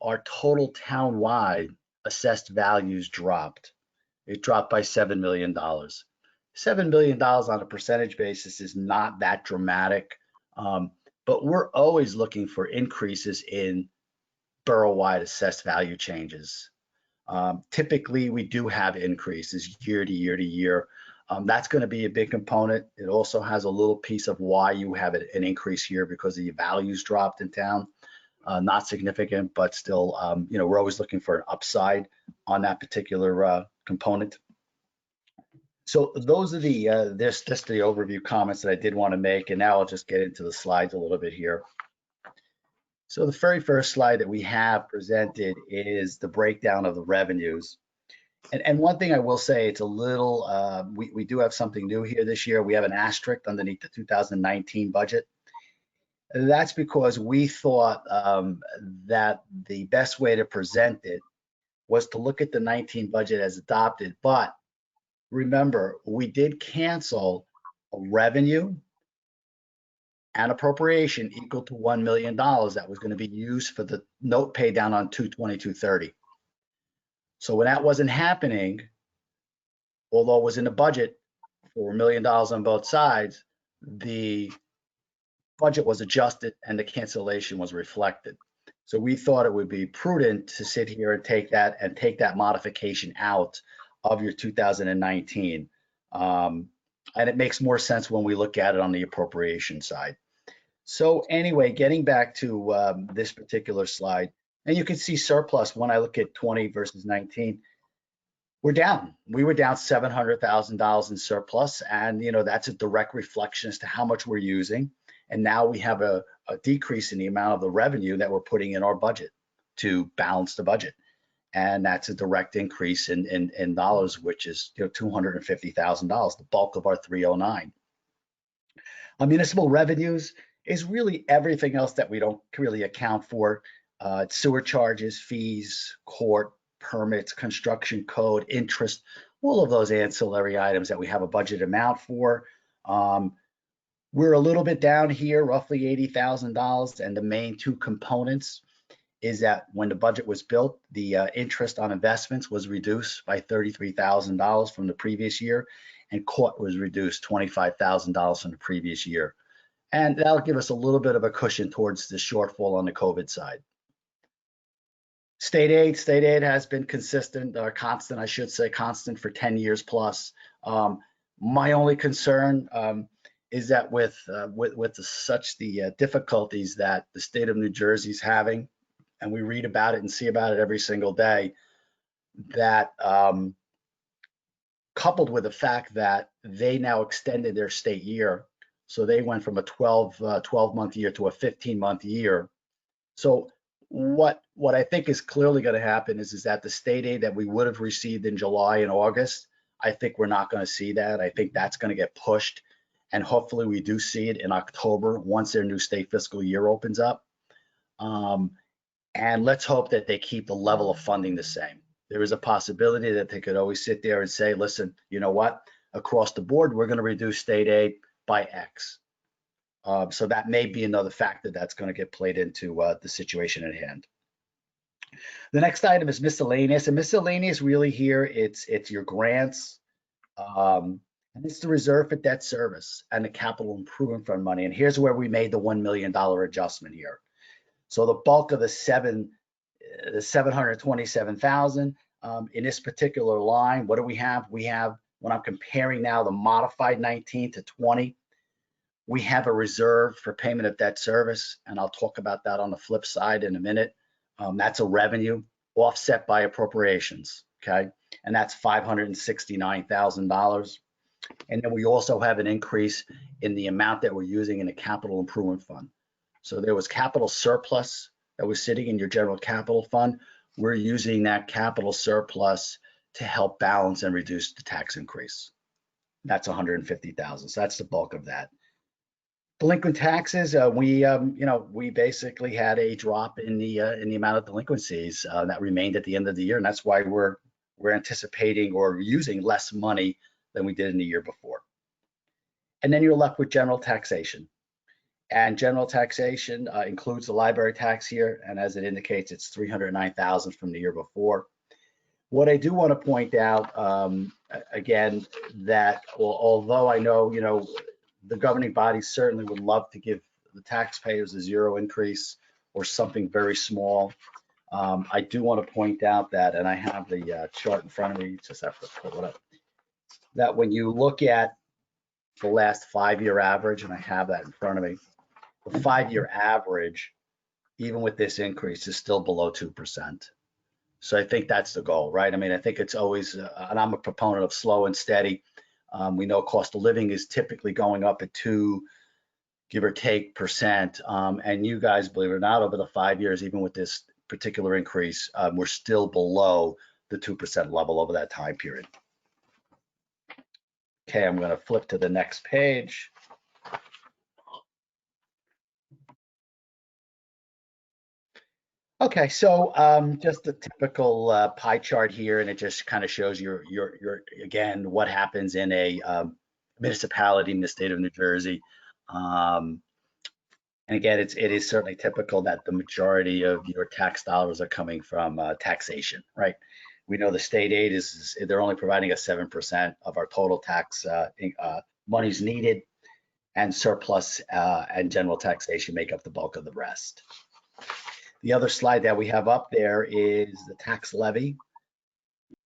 Speaker 13: our total townwide assessed values dropped. It dropped by $7 million. $7 million on a percentage basis is not that dramatic, but we're always looking for increases in borough-wide assessed value changes. Typically, we do have increases year to year to year. That's going to be a big component. It also has a little piece of why you have an increase here, because the values dropped in town. Not significant, but still, we're always looking for an upside on that particular component. So those are the just the overview comments that I did want to make, and now I'll just get into the slides a little bit here. So the very first slide that we have presented is the breakdown of the revenues. And one thing I will say, it's a little, we do have something new here this year. We have an asterisk underneath the 2019 budget. That's because we thought that the best way to present it was to look at the 19 budget as adopted. But remember, we did cancel a revenue and appropriation equal to $1 million that was going to be used for the note pay down on 2/22/30. So when that wasn't happening, although it was in the budget for $1 million on both sides, the budget was adjusted and the cancellation was reflected. So we thought it would be prudent to sit here and take that modification out of your 2019. And it makes more sense when we look at it on the appropriation side. So anyway, getting back to this particular slide, and you can see surplus when I look at 20 versus 19, we're down. We were down $700,000 in surplus, and that's a direct reflection as to how much we're using. And now we have a decrease in the amount of the revenue that we're putting in our budget to balance the budget. And that's a direct increase in dollars, which is $250,000, the bulk of our 309. Municipal revenues is really everything else that we don't really account for. Sewer charges, fees, court, permits, construction code, interest, all of those ancillary items that we have a budget amount for. We're a little bit down here, roughly $80,000, and the main two components is that when the budget was built, the interest on investments was reduced by $33,000 from the previous year, and court was reduced $25,000 from the previous year. And that'll give us a little bit of a cushion towards the shortfall on the COVID side. State aid has been consistent, or constant, I should say, constant for 10 years plus. My only concern is that with such the difficulties that the state of New Jersey is having, and we read about it and see about it every single day, that coupled with the fact that they now extended their state year, so they went from a 12-month year to a 15-month year. So what I think is clearly going to happen is that the state aid that we would have received in July and August, I think we're not going to see that. I think that's going to get pushed, and hopefully we do see it in October once their new state fiscal year opens up. And let's hope that they keep the level of funding the same. There is a possibility that they could always sit there and say, listen, you know what, across the board, we're going to reduce state aid by X. So that may be another factor that's going to get played into the situation at hand. The next item is miscellaneous, and miscellaneous really here, it's your grants, and it's the reserve for debt service and the capital improvement fund money. And here's where we made the $1 million adjustment here. So the bulk of the 727,000 in this particular line, what do we have? We have, when I'm comparing now the modified 19 to 20, we have a reserve for payment of debt service, and I'll talk about that on the flip side in a minute. That's a revenue offset by appropriations, okay? And that's $569,000. And then we also have an increase in the amount that we're using in the capital improvement fund. So there was capital surplus that was sitting in your general capital fund. We're using that capital surplus to help balance and reduce the tax increase. That's $150,000. So that's the bulk of that. Delinquent taxes, we basically had a drop in the amount of delinquencies that remained at the end of the year, and that's why we're anticipating or using less money than we did in the year before. And then you're left with general taxation. And general taxation includes the library tax here, and as it indicates, it's $309,000 from the year before. What I do want to point out, again, that although I know, the governing body certainly would love to give the taxpayers a zero increase or something very small, I do want to point out that, and I have the chart in front of me, just have to pull it up, that when you look at the last 5-year average, and I have that in front of me, the 5-year average, even with this increase, is still below 2%. So I think that's the goal, right? I mean, I think it's always, and I'm a proponent of slow and steady. We know cost of living is typically going up at 2, give or take, %. And you guys, believe it or not, over the 5 years, even with this particular increase, we're still below the 2% level over that time period. Okay, I'm going to flip to the next page. Okay, so just a typical pie chart here, and it just kind of shows your again what happens in a municipality in the state of New Jersey. And again, it is certainly typical that the majority of your tax dollars are coming from taxation, right? We know the state aid they're only providing us 7% of our total tax monies needed, and surplus and general taxation make up the bulk of the rest. The other slide that we have up there is the tax levy.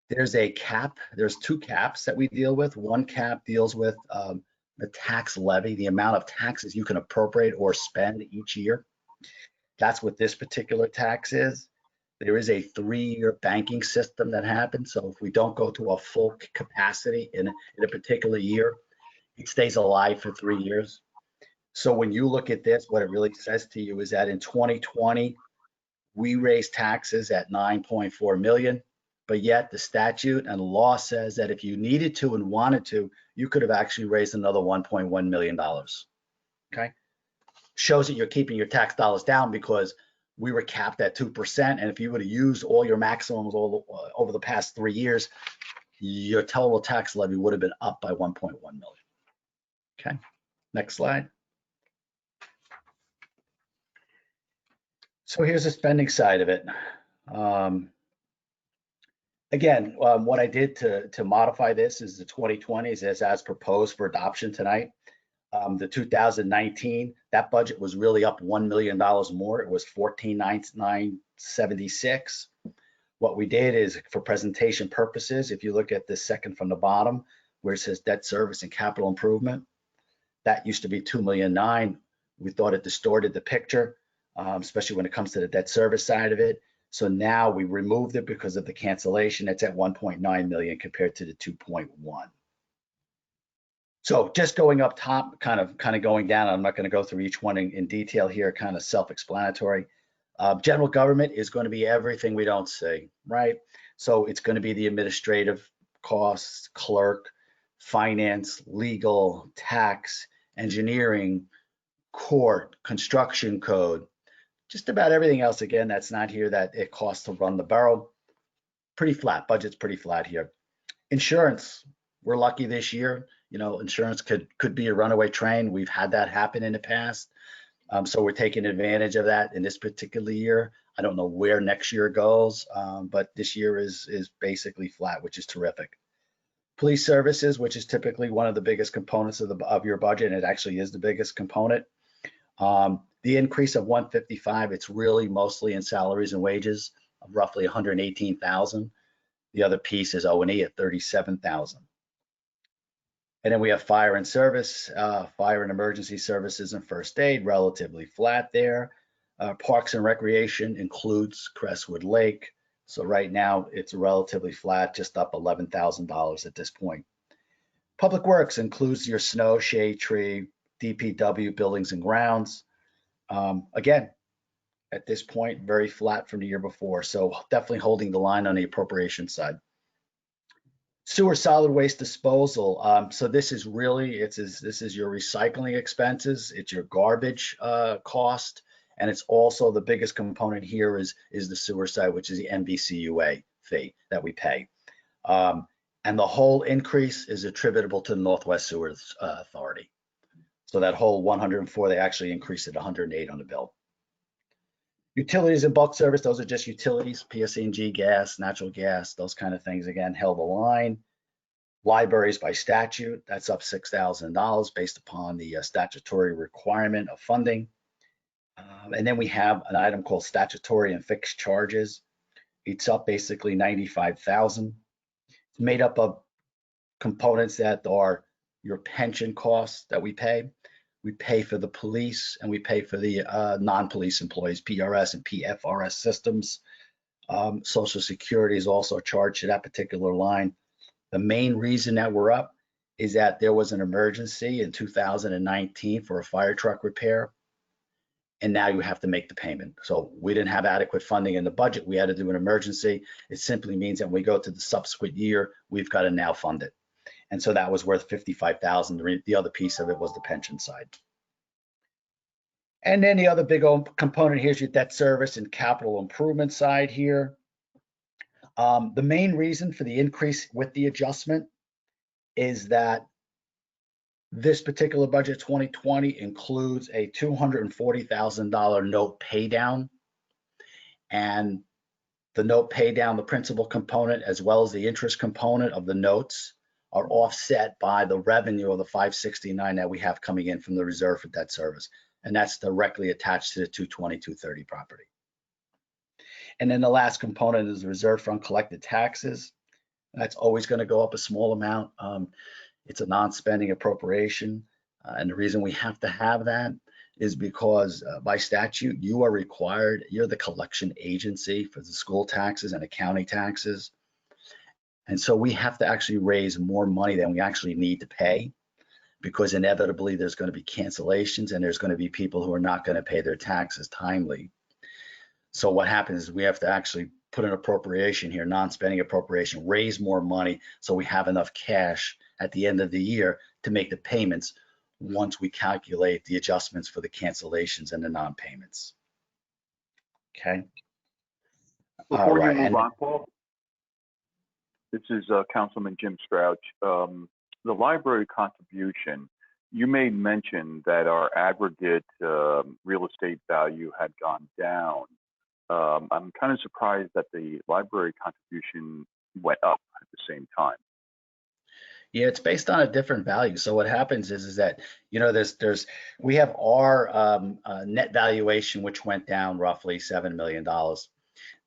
Speaker 13: There's a cap. There's 2 caps that we deal with. One cap deals with the tax levy, the amount of taxes you can appropriate or spend each year. That's what this particular tax is. There is a 3-year banking system that happens. So if we don't go to a full capacity in a particular year, it stays alive for 3 years. So when you look at this, what it really says to you is that in 2020, we raised taxes at 9.4 million, but yet the statute and law says that if you needed to and wanted to, you could have actually raised another $1.1 million. Okay, shows that you're keeping your tax dollars down because we were capped at 2%, and if you would have used all your maximums over the past 3 years, your total tax levy would have been up by 1.1 million. Okay, next slide. So here's the spending side of it. Again, what I did to modify this is the 2020s as proposed for adoption tonight. The 2019, that budget was really up $1 million more. It was 14,976. What we did is, for presentation purposes, if you look at the second from the bottom, where it says debt service and capital improvement, that used to be 2,000,009. We thought it distorted the picture, especially when it comes to the debt service side of it. So now we removed it because of the cancellation. It's at 1.9 million compared to the 2.1. So just going up top, kind of going down. I'm not going to go through each one in detail here, kind of self-explanatory. General government is going to be everything we don't see, right? So it's going to be the administrative costs, clerk, finance, legal, tax, engineering, court, construction code, just about everything else, again, that's not here that it costs to run the borough. Pretty flat, budget's pretty flat here. Insurance, we're lucky this year. You know, insurance could be a runaway train. We've had that happen in the past. So we're taking advantage of that in this particular year. I don't know where next year goes, but this year is basically flat, which is terrific. Police services, which is typically one of the biggest components of your budget, and it actually is the biggest component. The increase of 155, it's really mostly in salaries and wages of roughly 118,000. The other piece is O&E at 37,000. And then we have fire and service, fire and emergency services and first aid, relatively flat there. Parks and recreation includes Crestwood Lake. So right now it's relatively flat, just up $11,000 at this point. Public works includes your snow, shade tree, DPW, buildings and grounds. Again, at this point, very flat from the year before. So definitely holding the line on the appropriation side. Sewer solid waste disposal. So this is really, this is your recycling expenses. It's your garbage cost. And it's also the biggest component here is the sewer side, which is the MVCUA fee that we pay. And the whole increase is attributable to the Northwest Sewer Authority. So that whole 104, they actually increased it 108 on the bill. Utilities and bulk service, those are just utilities, PSE&G, gas, natural gas, those kind of things, again, held the line. Libraries by statute, that's up $6,000 based upon the statutory requirement of funding. And then we have an item called statutory and fixed charges. It's up basically 95,000. It's made up of components that are your pension costs that we pay. We pay for the police and we pay for the non-police employees, PRS and PFRS systems. Social Security is also charged to that particular line. The main reason that we're up is that there was an emergency in 2019 for a fire truck repair, and now you have to make the payment. So we didn't have adequate funding in the budget. We had to do an emergency. It simply means that when we go to the subsequent year, we've got to now fund it. And so that was worth 55,000. The other piece of it was the pension side. And then the other big component here is your debt service and capital improvement side here. The main reason for the increase with the adjustment is that this particular budget 2020 includes a $240,000 note pay down. And the note pay down, the principal component, as well as the interest component of the notes, are offset by the revenue of the 569 that we have coming in from the reserve for debt service. And that's directly attached to the 220, 230 property. And then the last component is the reserve for uncollected taxes. That's always going to go up a small amount. It's a non-spending appropriation. And the reason we have to have that is because by statute, you are required, you're the collection agency for the school taxes and the county taxes. And so we have to actually raise more money than we actually need to pay, because inevitably there's going to be cancellations and there's going to be people who are not going to pay their taxes timely. So what happens is we have to actually put an appropriation here, non-spending appropriation, raise more money so we have enough cash at the end of the year to make the payments once we calculate the adjustments for the cancellations and the non-payments. Okay.
Speaker 12: Before you move on, Paul, this is Councilman Jim Strouch. The library contribution, you made mention that our aggregate real estate value had gone down. I'm kind of surprised that the library contribution went up at the same time.
Speaker 13: Yeah, it's based on a different value. So what happens is that, you know, we have our net valuation, which went down roughly $7 million.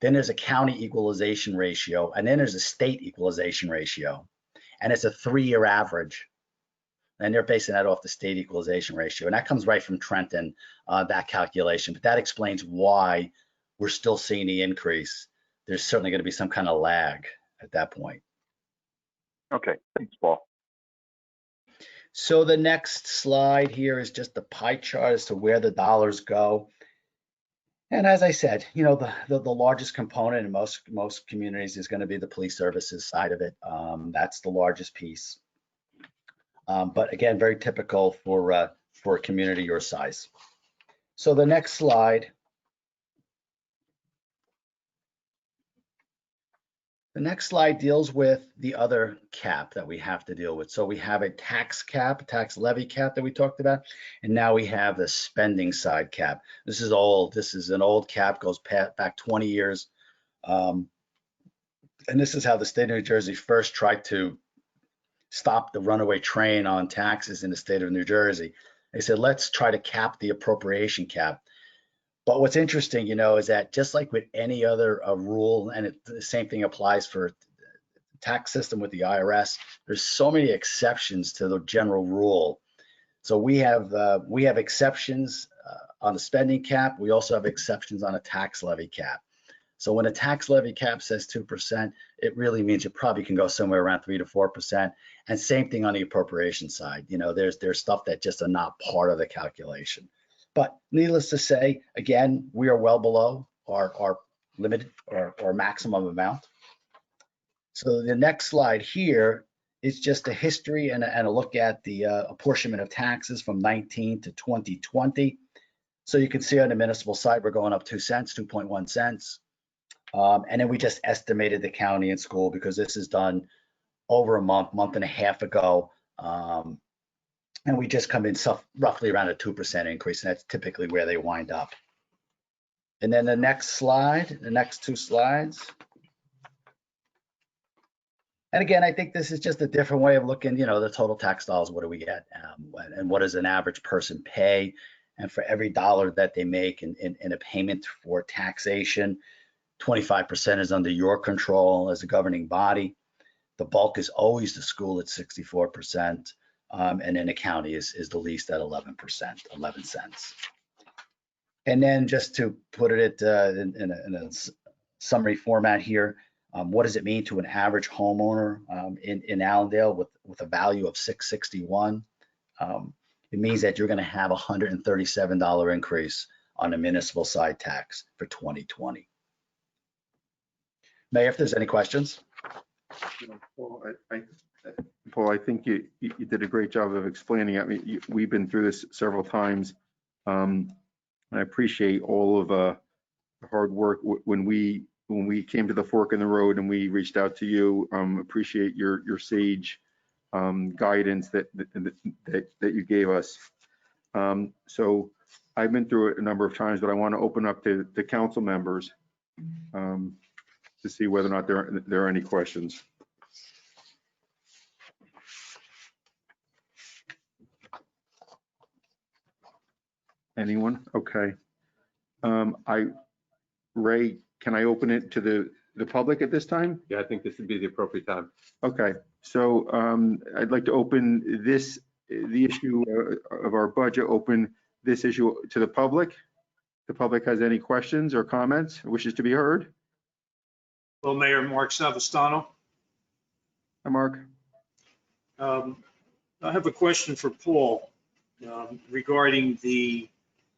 Speaker 13: Then there's a county equalization ratio, and then there's a state equalization ratio, and it's a 3-year average. And they're basing that off the state equalization ratio. And that comes right from Trenton, that calculation. But that explains why we're still seeing the increase. There's certainly going to be some kind of lag at that point.
Speaker 12: Okay, thanks, Paul.
Speaker 13: So the next slide here is just the pie chart as to where the dollars go. And as I said, you know, the largest component in most communities is going to be the police services side of it. That's the largest piece. But again, very typical for a community your size. So the next slide. The next slide deals with the other cap that we have to deal with. So we have a tax cap, a tax levy cap that we talked about, and now we have the spending side cap. This is old. This is an old cap, goes back 20 years. And this is how the state of New Jersey first tried to stop the runaway train on taxes in the state of New Jersey. They said, let's try to cap the appropriation cap. But what's interesting, you know, is that just like with any other rule, and the same thing applies for the tax system with the IRS, there's so many exceptions to the general rule. So we have exceptions on the spending cap. We also have exceptions on a tax levy cap. So when a tax levy cap says 2%, it really means you probably can go somewhere around 3 to 4%. And same thing on the appropriation side. You know, there's stuff that just are not part of the calculation. But needless to say, again, we are well below our limited or maximum amount. So the next slide here is just a history and a look at the apportionment of taxes from 19 to 2020. So you can see on the municipal side, we're going up 2 cents, 2.1 cents. And then we just estimated the county and school because this is done over a month and a half ago. And we just come in roughly around a 2% increase, and that's typically where they wind up. And then the next slide, the next 2 slides. And again, I think this is just a different way of looking, you know, the total tax dollars, what do we get? And what does an average person pay? And for every dollar that they make in a payment for taxation, 25% is under your control as a governing body. The bulk is always the school at 64%. And then the county is the least at 11%, 11 cents. And then just to put it in a summary format here, what does it mean to an average homeowner in Allendale with a value of 661? It means that you're going to have a $137 increase on the municipal side tax for 2020. Mayor, if there's any questions.
Speaker 2: Paul, I think you did a great job of explaining it. I mean, we've been through this several times. I appreciate all of the hard work when we came to the fork in the road and we reached out to you. Appreciate your sage guidance that you gave us. So I've been through it a number of times, but I want to open up to the council members to see whether or not there are any questions. Anyone? Okay. Ray, can I open it to the public at this time?
Speaker 8: Yeah, I think this would be the appropriate time.
Speaker 2: Okay. So I'd like to open the issue of our budget, open this issue to the public. The public has any questions or comments, wishes to be heard?
Speaker 6: Well, Mayor Mark Savastano.
Speaker 2: Hi, Mark.
Speaker 6: I have a question for Paul regarding the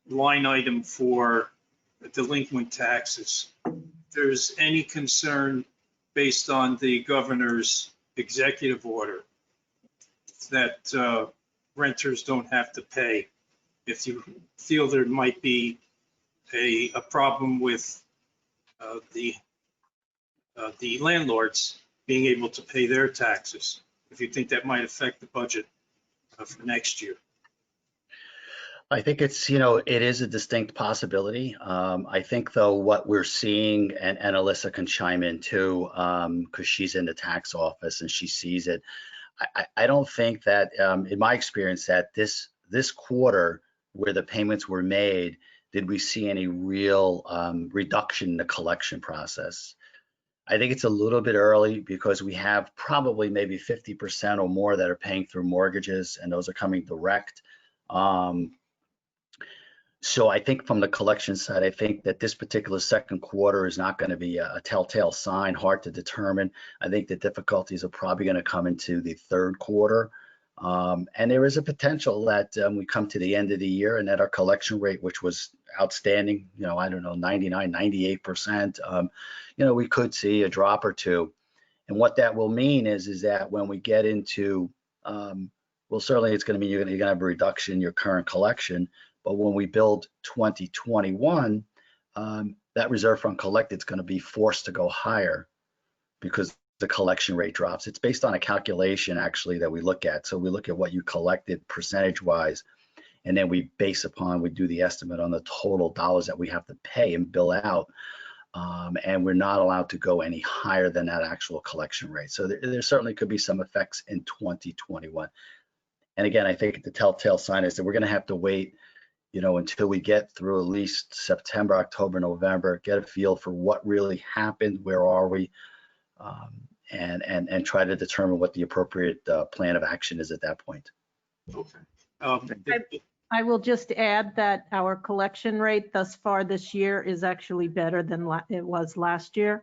Speaker 6: line item for delinquent taxes. If there's any concern based on the governor's executive order that renters don't have to pay, if you feel there might be a problem with the landlords being able to pay their taxes, if you think that might affect the budget for next year.
Speaker 13: I think it's, it is a distinct possibility. I think though what we're seeing, and Alyssa can chime in too, because she's in the tax office and she sees it. I don't think that, in my experience, that this quarter where the payments were made, did we see any real reduction in the collection process. I think it's a little bit early because we have probably maybe 50% or more that are paying through mortgages, and those are coming direct. So I think from the collection side, I think that this particular second quarter is not going to be a telltale sign, hard to determine. I think the difficulties are probably going to come into the third quarter. And there is a potential that we come to the end of the year and that our collection rate, which was outstanding, I don't know, 99, 98%, we could see a drop or two. And what that will mean is that when we get into, well, certainly it's going to mean you're going to have a reduction in your current collection. But when we build 2021, that reserve fund collected is going to be forced to go higher because the collection rate drops. It's based on a calculation actually that we look at. So we look at what you collected percentage wise, and then we do the estimate on the total dollars that we have to pay and bill out. And we're not allowed to go any higher than that actual collection rate. So there certainly could be some effects in 2021. And again, I think the telltale sign is that we're going to have to wait until we get through at least September, October, November, get a feel for what really happened, where are we, and try to determine what the appropriate plan of action is at that point.
Speaker 6: Okay.
Speaker 14: I will just add that our collection rate thus far this year is actually better than it was last year.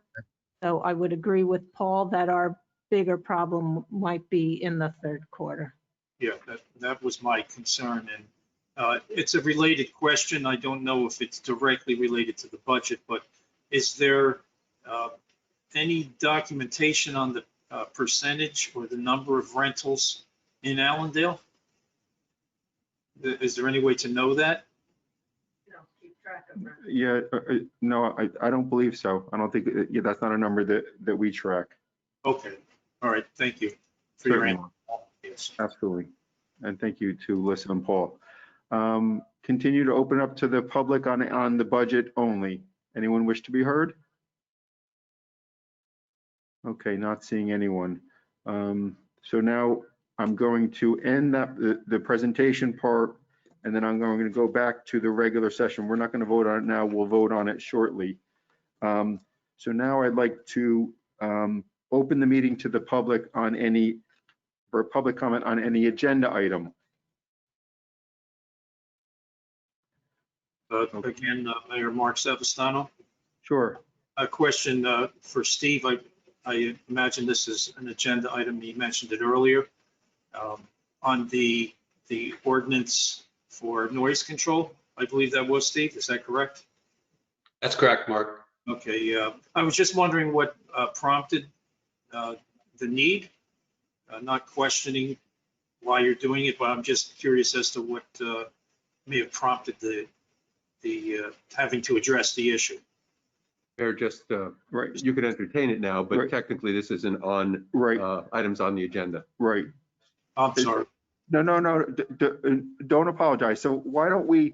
Speaker 14: So I would agree with Paul that our bigger problem might be in the third quarter.
Speaker 6: Yeah, that was my concern. And it's a related question. I don't know if it's directly related to the budget, but is there any documentation on the percentage or the number of rentals in Allendale? Is there any way to know that?
Speaker 2: Yeah, no, I don't believe so. I don't think, that's not a number that we track.
Speaker 6: Okay, all right, thank you for your answer. Yes.
Speaker 2: Absolutely. And thank you to Alyssa and Paul. Continue to open up to the public on the budget only. Anyone wish to be heard? Okay, not seeing anyone. So now I'm going to end the presentation part, and then I'm going to go back to the regular session. We're not going to vote on it now. We'll vote on it shortly. So now I'd like to open the meeting to the public for public comment on any agenda item.
Speaker 6: Again, Mayor Mark Savastano.
Speaker 2: Sure.
Speaker 6: A question for Steve. I imagine this is an agenda item. He mentioned it earlier on the ordinance for noise control. I believe that was Steve. Is that correct?
Speaker 10: That's correct, Mark.
Speaker 6: Okay. I was just wondering what prompted the need. Not questioning why you're doing it, but I'm just curious as to what may have prompted the having to address the issue.
Speaker 8: They're just,
Speaker 2: right.
Speaker 8: You could entertain it now, but
Speaker 2: right.
Speaker 8: Technically this isn't on items on the agenda.
Speaker 2: Right.
Speaker 6: I'm sorry.
Speaker 2: No, don't apologize. So why don't we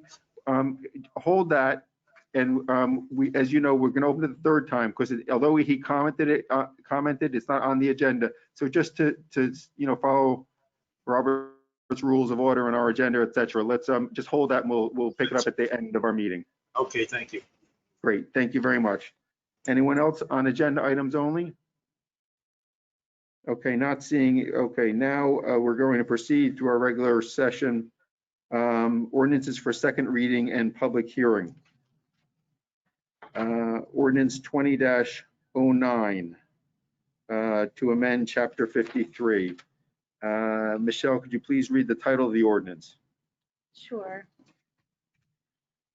Speaker 2: hold that, and we, as you know, we're going to open it the third time because although he commented, it's not on the agenda. So just to follow Robert's rules of order and our agenda, etc. Let's just hold that, and we'll pick it up at the end of our meeting.
Speaker 6: Okay, thank you.
Speaker 2: Great, thank you very much. Anyone else on agenda items only? Okay, not seeing. Okay, now we're going to proceed to our regular session. Ordinances for second reading and public hearing. Ordinance 20-09 to amend Chapter 53. Michelle, could you please read the title of the ordinance?
Speaker 3: Sure.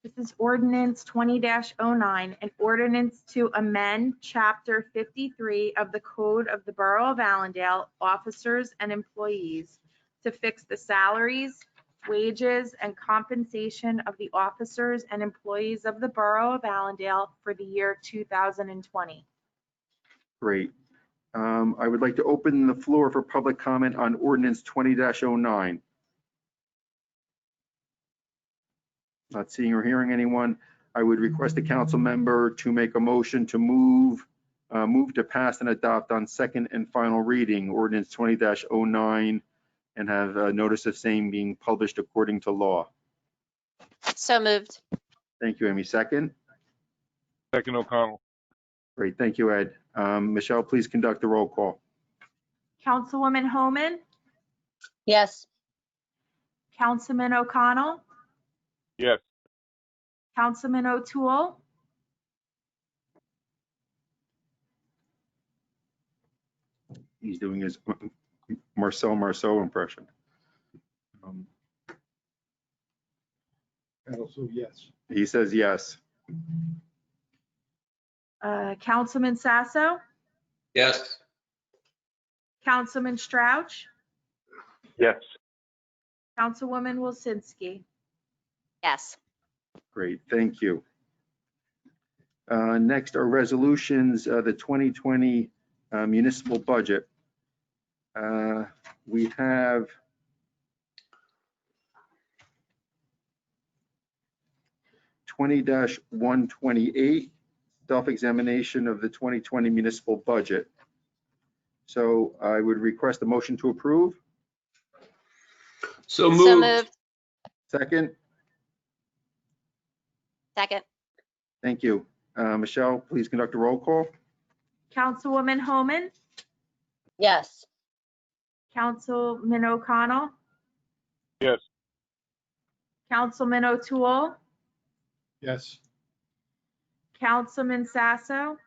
Speaker 3: This is ordinance 20-09, an ordinance to amend Chapter 53 of the Code of the Borough of Allendale, officers and employees, to fix the salaries, wages, and compensation of the officers and employees of the Borough of Allendale for the year 2020.
Speaker 2: Great. I would like to open the floor for public comment on ordinance 20-09. Not seeing or hearing anyone. I would request a council member to make a motion to move to pass and adopt on second and final reading ordinance 20-09 and have a notice of same being published according to law.
Speaker 7: So moved.
Speaker 2: Thank you, Amy. Second.
Speaker 9: Second O'Connell.
Speaker 2: Great. Thank you, Ed. Michelle, please conduct the roll call.
Speaker 3: Councilwoman Homan,
Speaker 4: Yes.
Speaker 3: Councilman O'Connell,
Speaker 9: Yes.
Speaker 3: Councilman O'Toole,
Speaker 2: He's doing his Marcel Marceau impression.
Speaker 6: Also, yes.
Speaker 2: He says yes.
Speaker 3: Councilman Sasso,
Speaker 8: Yes.
Speaker 3: Councilman Strouch,
Speaker 12: Yes.
Speaker 3: Councilwoman Wilsinski.
Speaker 7: Yes.
Speaker 2: Great, thank you. Next are resolutions, the 2020 municipal budget. We have (20-128) self-examination of the 2020 municipal budget. So I would request a motion to approve.
Speaker 10: So
Speaker 7: So
Speaker 10: moved.
Speaker 7: moved.
Speaker 2: Second,
Speaker 7: Second.
Speaker 2: thank you. Michelle, please conduct a roll call.
Speaker 3: Councilwoman Homan,
Speaker 4: Yes.
Speaker 3: Councilman O'Connell,
Speaker 9: Yes.
Speaker 3: Councilman O'Toole,
Speaker 6: Yes.
Speaker 3: Councilman Sasso,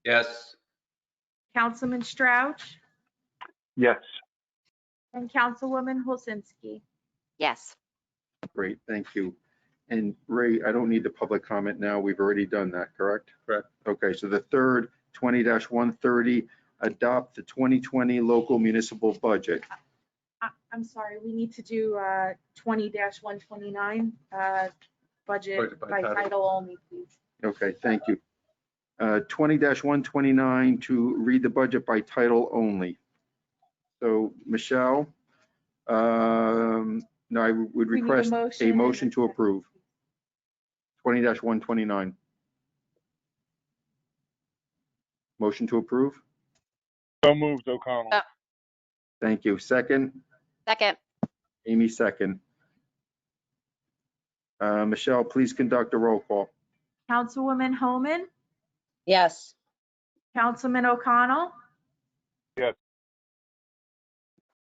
Speaker 8: Yes.
Speaker 3: Councilman Strouch,
Speaker 12: Yes.
Speaker 3: and Councilwoman Wilsinski.
Speaker 7: Yes.
Speaker 2: Great, thank you. And Ray, I don't need the public comment now. We've already done that, correct?
Speaker 8: Correct.
Speaker 2: Okay, so the third, 20-130, adopt the 2020 local municipal budget.
Speaker 3: I'm sorry, we need to do 20-129, budget by title only, please.
Speaker 2: Okay, thank you. 20-129 to read the budget by title only. So Michelle, no, I would
Speaker 3: We need a
Speaker 2: request
Speaker 3: motion
Speaker 2: a
Speaker 3: and
Speaker 2: motion
Speaker 3: a
Speaker 2: to approve. 20-129. Motion to approve.
Speaker 9: So moved, O'Connell.
Speaker 2: Thank you. Second,
Speaker 7: Second.
Speaker 2: Amy second. Michelle, please conduct a roll call.
Speaker 3: Councilwoman Homan,
Speaker 4: Yes.
Speaker 3: Councilman O'Connell,
Speaker 9: Yes.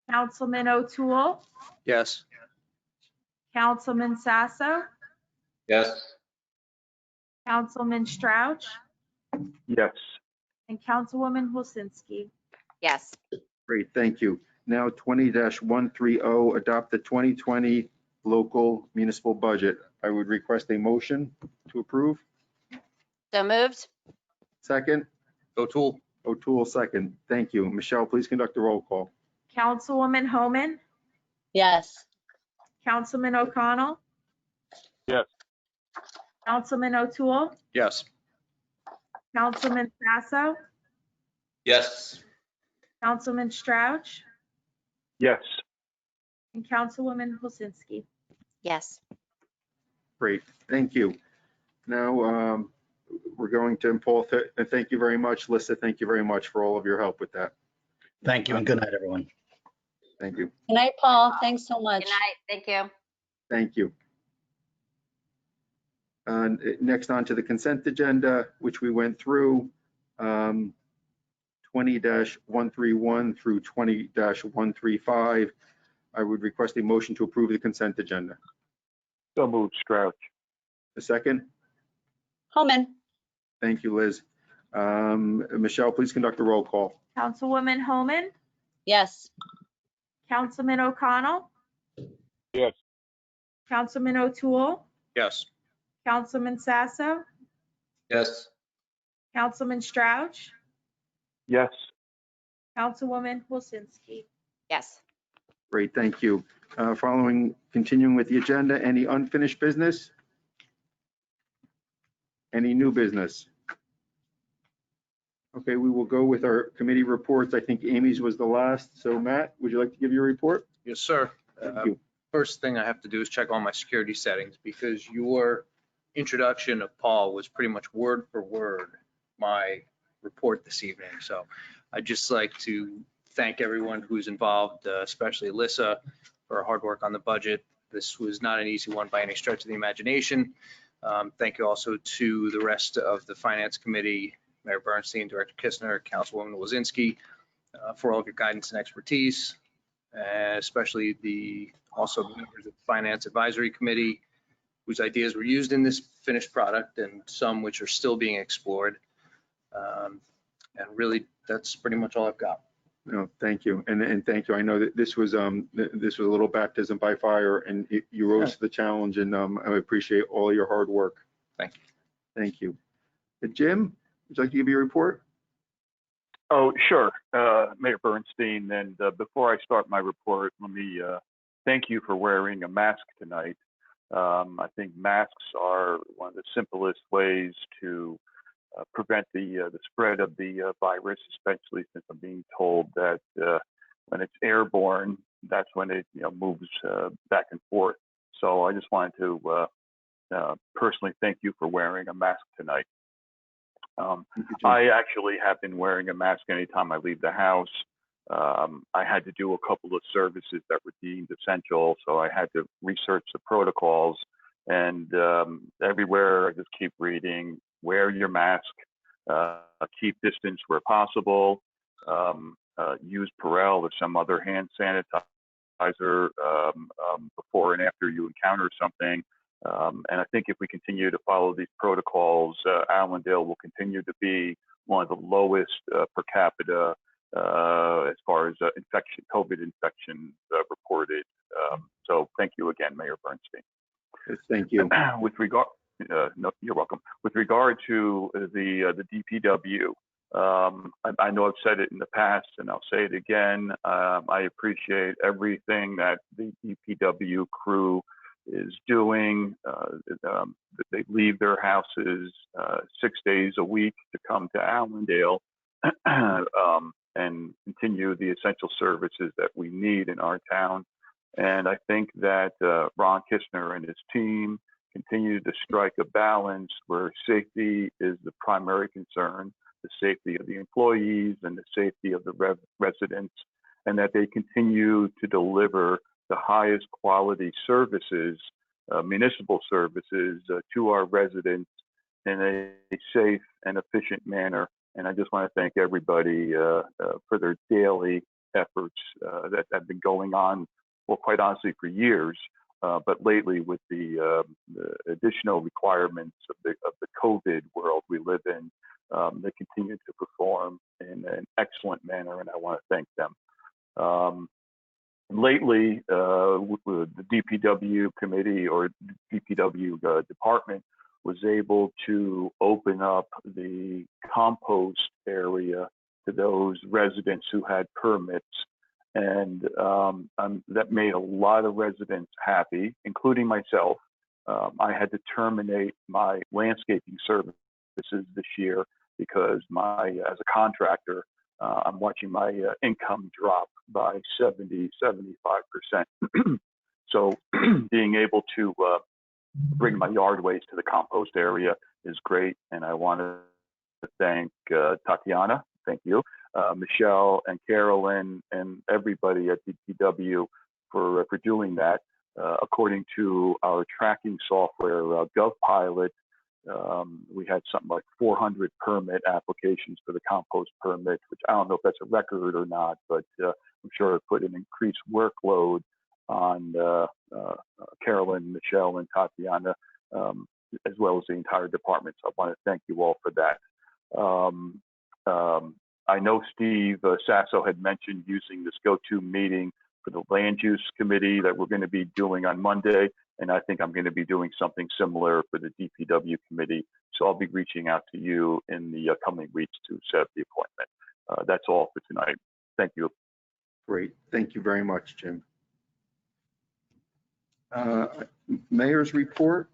Speaker 3: Councilman O'Toole,
Speaker 8: Yes.
Speaker 3: Councilman Sasso,
Speaker 8: Yes.
Speaker 3: Councilman Strouch,
Speaker 12: Yes.
Speaker 3: and Councilwoman Wilsinski.
Speaker 7: Yes.
Speaker 2: Great, thank you. Now 20-130, adopt the 2020 local municipal budget. I would request a motion to approve.
Speaker 7: So moved.
Speaker 2: Second,
Speaker 8: O'Toole.
Speaker 2: O'Toole second. Thank you. Michelle, please conduct a roll call.
Speaker 3: Councilwoman Homan,
Speaker 4: Yes.
Speaker 3: Councilman O'Connell,
Speaker 9: Yes.
Speaker 3: Councilman O'Toole,
Speaker 8: Yes.
Speaker 3: Councilman Sasso,
Speaker 8: Yes.
Speaker 3: Councilman Strouch,
Speaker 12: Yes.
Speaker 3: and Councilwoman Wilsinski.
Speaker 7: Yes.
Speaker 2: Great, thank you. Now, we're going to, and Paul, thank you very much. Lisa, thank you very much for all of your help with that.
Speaker 13: Thank you and good night, everyone.
Speaker 2: Thank you.
Speaker 4: Good night, Paul. Thanks so much.
Speaker 7: Good night. Thank you.
Speaker 2: Thank you. Next on to the consent agenda, which we went through, 20-131 through 20-135. I would request a motion to approve the consent agenda.
Speaker 12: So moved, Strouch.
Speaker 2: A second?
Speaker 4: Homan.
Speaker 2: Thank you, Liz. Michelle, please conduct a roll call.
Speaker 3: Councilwoman Homan,
Speaker 4: Yes.
Speaker 3: Councilman O'Connell,
Speaker 9: Yes.
Speaker 3: Councilman O'Toole,
Speaker 8: Yes.
Speaker 3: Councilman Sasso,
Speaker 8: Yes.
Speaker 3: Councilman Strouch,
Speaker 12: Yes.
Speaker 3: Councilwoman Wilsinski.
Speaker 7: Yes.
Speaker 2: Great, thank you. Continuing with the agenda, any unfinished business? Any new business? Okay, we will go with our committee reports. I think Amy's was the last. So Matt, would you like to give your report?
Speaker 8: Yes, sir.
Speaker 2: Thank you.
Speaker 15: first thing I have to do is check all my security settings, because your introduction of Paul was pretty much word for word my report this evening. So I'd just like to thank everyone who's involved, especially Alyssa, for her hard work on the budget. This was not an easy one by any stretch of the imagination. Thank you also to the rest of the Finance Committee, Mayor Bernstein, Director Kistner, Councilwoman Wozinski, for all of your guidance and expertise, especially the also members of the Finance Advisory Committee, whose ideas were used in this finished product, and some which are still being explored. And really, that's pretty much all I've got.
Speaker 2: No, thank you. And thank you. I know that this was a little baptism by fire, and you rose to the challenge, and I appreciate all your hard work.
Speaker 15: Thank you.
Speaker 2: Thank you. Jim, would you like to give your report?
Speaker 12: Oh, sure, Mayor Bernstein. And before I start my report, let me thank you for wearing a mask tonight. I think masks are one of the simplest ways to prevent the spread of the virus, especially since I'm being told that when it's airborne, that's when it moves back and forth. So I just wanted to personally thank you for wearing a mask tonight. I actually have been wearing a mask anytime I leave the house. I had to do a couple of services that were deemed essential, so I had to research the protocols, and everywhere I just keep reading, wear your mask, keep distance where possible, use Perel or some other hand sanitizer before and after you encounter something. And I think if we continue to follow these protocols, Allendale will continue to be one of the lowest per capita as far as COVID infections reported. So thank you again, Mayor Bernstein.
Speaker 2: Thank you.
Speaker 12: With regard, no, you're welcome. With regard to the DPW, I know I've said it in the past, and I'll say it again. I appreciate everything that the DPW crew is doing. They leave their houses 6 days a week to come to Allendale and continue the essential services that we need in our town. And I think that Ron Kistner and his team continue to strike a balance where safety is the primary concern, the safety of the employees and the safety of the residents, and that they continue to deliver the highest quality services, municipal services to our residents in a safe and efficient manner. And I just want to thank everybody for their daily efforts that have been going on, well, quite honestly, for years. But lately, with the additional requirements of the COVID world we live in, they continue to perform in an excellent manner, and I want to thank them. Lately, the DPW committee or DPW department was able to open up the compost area to those residents who had permits. And that made a lot of residents happy, including myself. I had to terminate my landscaping services this year because as a contractor, I'm watching my income drop by 70, 75%. So being able to bring my yard waste to the compost area is great. And I want to thank Tatiana, thank you, Michelle and Carolyn and everybody at DPW for doing that. According to our tracking software, GovPilot, we had something like 400 permit applications for the compost permit, which I don't know if that's a record or not, but I'm sure it put an increased workload on Carolyn, Michelle, and Tatiana, as well as the entire department. So I want to thank you all for that. I know Steve Sasso had mentioned using this go-to meeting for the land use committee that we're going to be doing on Monday. And I think I'm going to be doing something similar for the DPW committee. So I'll be reaching out to you in the coming weeks to set up the appointment. That's all for tonight. Thank you.
Speaker 2: Great. Thank you very much, Jim. Mayor's report.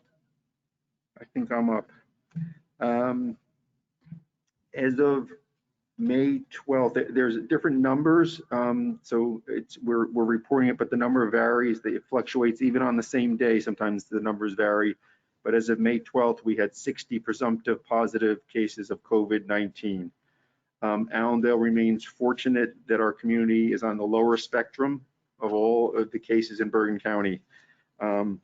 Speaker 2: I think I'm up. As of May 12th, there's different numbers. So we're reporting it, but the number varies. It fluctuates even on the same day. Sometimes the numbers vary. But as of May 12th, we had 60 presumptive positive cases of COVID-19. Allendale remains fortunate that our community is on the lower spectrum of all of the cases in Bergen County. And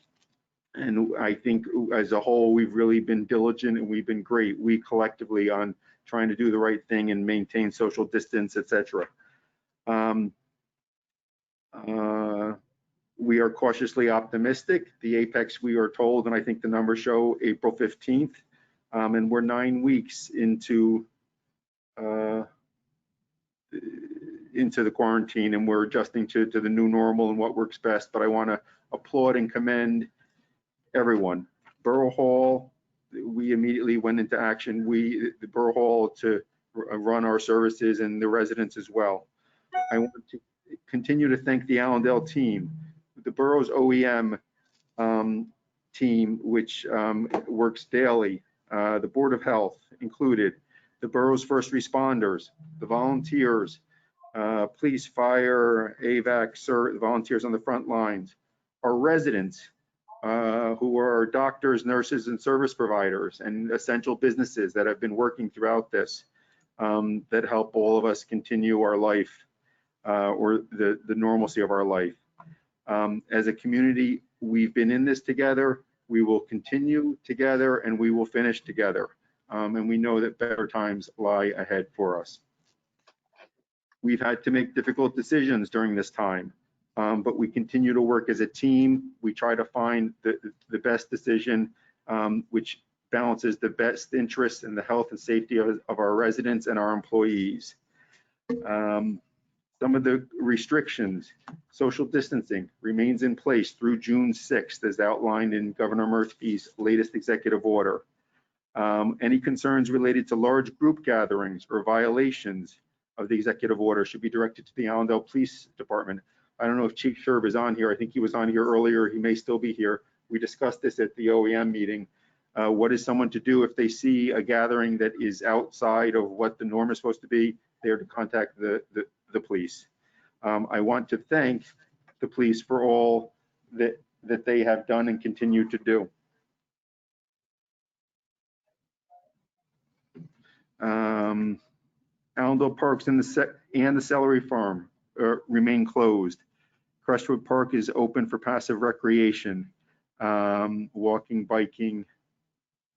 Speaker 2: I think as a whole, we've really been diligent and we've been great. We collectively on trying to do the right thing and maintain social distance, etc. We are cautiously optimistic. The apex, we are told, and I think the numbers show April 15th, and we're 9 weeks into the quarantine, and we're adjusting to the new normal and what works best. But I want to applaud and commend everyone. Borough Hall, we immediately went into action. The Borough Hall to run our services and the residents as well. I want to continue to thank the Allendale team, the borough's OEM team, which works daily, the Board of Health included, the borough's first responders, the volunteers, police, fire, AVAC, the volunteers on the front lines, our residents, who are doctors, nurses, and service providers, and essential businesses that have been working throughout this, that help all of us continue our life, or the normalcy of our life. As a community, we've been in this together. We will continue together, and we will finish together. And we know that better times lie ahead for us. We've had to make difficult decisions during this time. But we continue to work as a team. We try to find the best decision, which balances the best interests and the health and safety of our residents and our employees. Some of the restrictions, social distancing remains in place through June 6th, as outlined in Governor Murphy's latest executive order. Any concerns related to large group gatherings or violations of the executive order should be directed to the Allendale Police Department. I don't know if Chief Sherb is on here. I think he was on here earlier. He may still be here. We discussed this at the OEM meeting. What is someone to do if they see a gathering that is outside of what the norm is supposed to be? They are to contact the police. I want to thank the police for all that they have done and continue to do. Allendale Parks and the Celery Farm remain closed. Crestwood Park is open for passive recreation, walking, biking,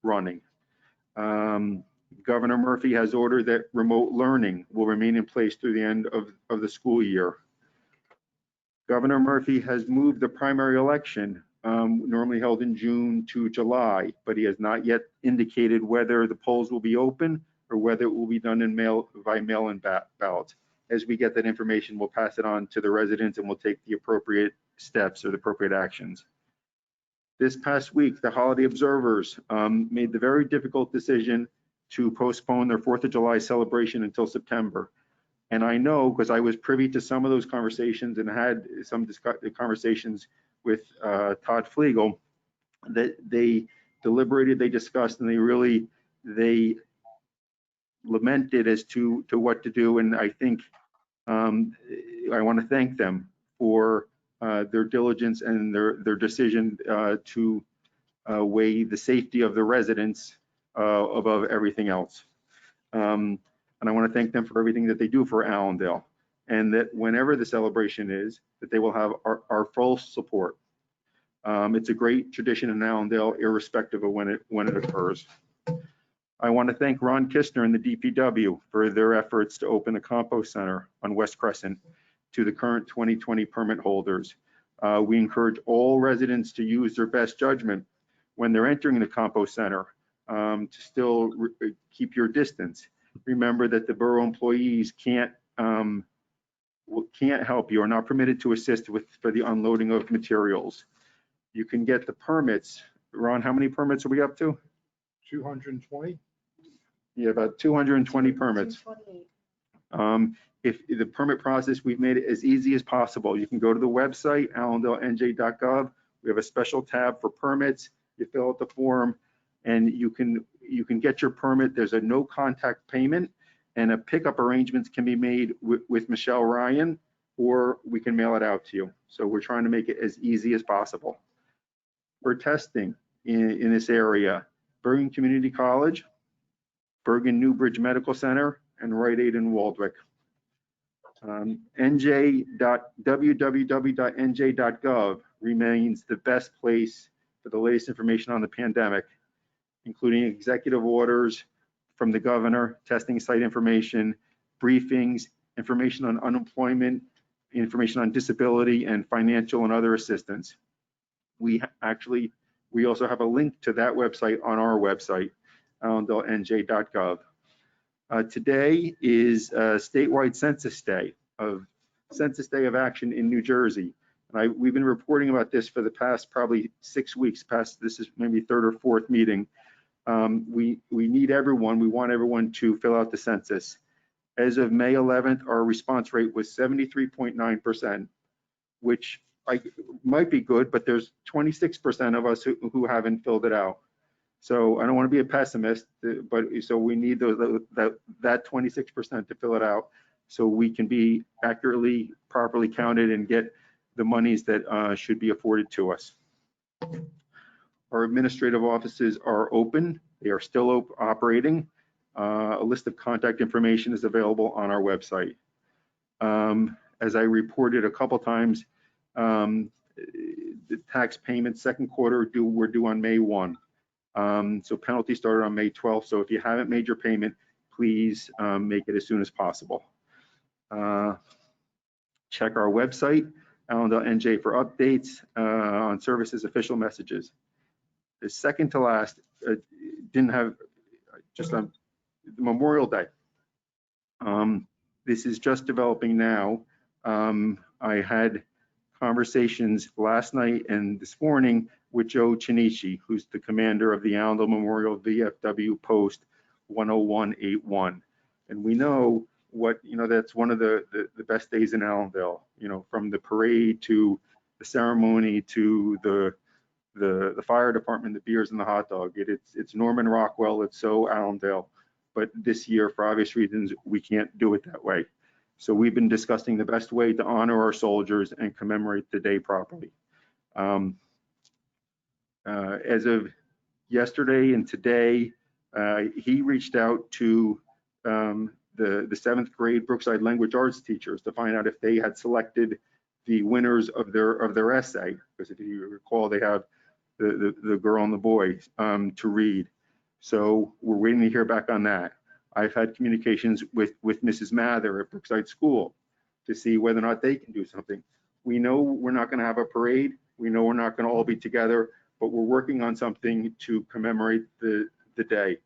Speaker 2: running. Governor Murphy has ordered that remote learning will remain in place through the end of the school year. Governor Murphy has moved the primary election, normally held in June, to July, but he has not yet indicated whether the polls will be open or whether it will be done by mail-in ballots. As we get that information, we'll pass it on to the residents and we'll take the appropriate steps or the appropriate actions. This past week, the holiday observers made the very difficult decision to postpone their 4th of July celebration until September. And I know, because I was privy to some of those conversations and had some conversations with Todd Flegel, that they deliberated, they discussed, and they lamented as to what to do. And I think I want to thank them for their diligence and their decision to weigh the safety of the residents above everything else. And I want to thank them for everything that they do for Allendale, and that whenever the celebration is, that they will have our full support. It's a great tradition in Allendale, irrespective of when it occurs. I want to thank Ron Kistner and the DPW for their efforts to open the compost center on West Crescent to the current 2020 permit holders. We encourage all residents to use their best judgment when they're entering the compost center, to still keep your distance. Remember that the borough employees can't help you, are not permitted to assist for the unloading of materials. You can get the permits. Ron, how many permits are we up to?
Speaker 16: 220.
Speaker 2: Yeah, about 220 permits.
Speaker 3: 228.
Speaker 2: If the permit process, we've made it as easy as possible. You can go to the website, allendale.nj.gov. We have a special tab for permits. You fill out the form and you can get your permit. There's a no contact payment. and a pickup arrangements can be made with Michelle Ryan, or we can mail it out to you. So we're trying to make it as easy as possible. For testing in this area, Bergen Community College, Bergen Newbridge Medical Center, and Rite Aid in Waldwick. www.nj.gov remains the best place for the latest information on the pandemic, including executive orders from the governor, testing site information, briefings, information on unemployment, information on disability, and financial and other assistance. We also have a link to that website on our website, AllendaleNJ.gov. Today is statewide Census Day of Action in New Jersey. And we've been reporting about this for the past probably 6 weeks. This is maybe third or fourth meeting. We need everyone. We want everyone to fill out the census. As of May 11th, our response rate was 73.9%, which might be good, but there's 26% of us who haven't filled it out. So I don't want to be a pessimist, but so we need that 26% to fill it out so we can be accurately, properly counted and get the monies that should be afforded to us. Our administrative offices are open. They are still operating. A list of contact information is available on our website. As I reported a couple times, the tax payments second quarter were due on May 1. So penalty started on May 12th. So if you haven't made your payment, please make it as soon as possible. Check our website, Allendale NJ, for updates on services, official messages. The second to last, didn't have just on Memorial Day. This is just developing now. I had conversations last night and this morning with Joe Chinichi, who's the commander of the Allendale Memorial VFW Post 10181. And we know that's one of the best days in Allendale, from the parade to the ceremony to the fire department, the beers and the hot dog. It's Norman Rockwell, it's so Allendale. But this year, for obvious reasons, we can't do it that way. So we've been discussing the best way to honor our soldiers and commemorate the day properly. As of yesterday and today, he reached out to the 7th grade Brookside Language Arts teachers to find out if they had selected the winners of their essay, because if you recall, they have the girl and the boy to read. So we're waiting to hear back on that. I've had communications with Mrs. Mather at Brookside School to see whether or not they can do something. We know we're not going to have a parade. We know we're not going to all be together, but we're working on something to commemorate the day.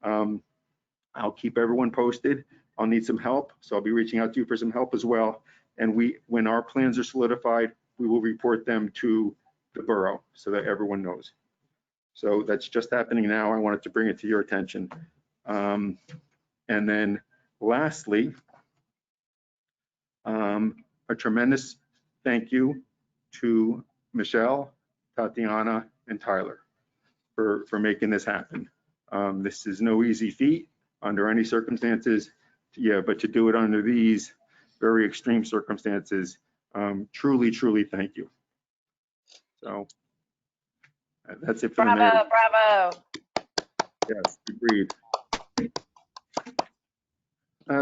Speaker 2: I'll keep everyone posted. I'll need some help, so I'll be reaching out to you for some help as well. And when our plans are solidified, we will report them to the borough so that everyone knows. So that's just happening now. I wanted to bring it to your attention. And then lastly, a tremendous thank you to Michelle, Tatiana, and Tyler for making this happen. This is no easy feat under any circumstances, but to do it under these very extreme circumstances, truly, truly thank you. So that's it for the mayor.
Speaker 7: Bravo.
Speaker 2: Yes, agreed.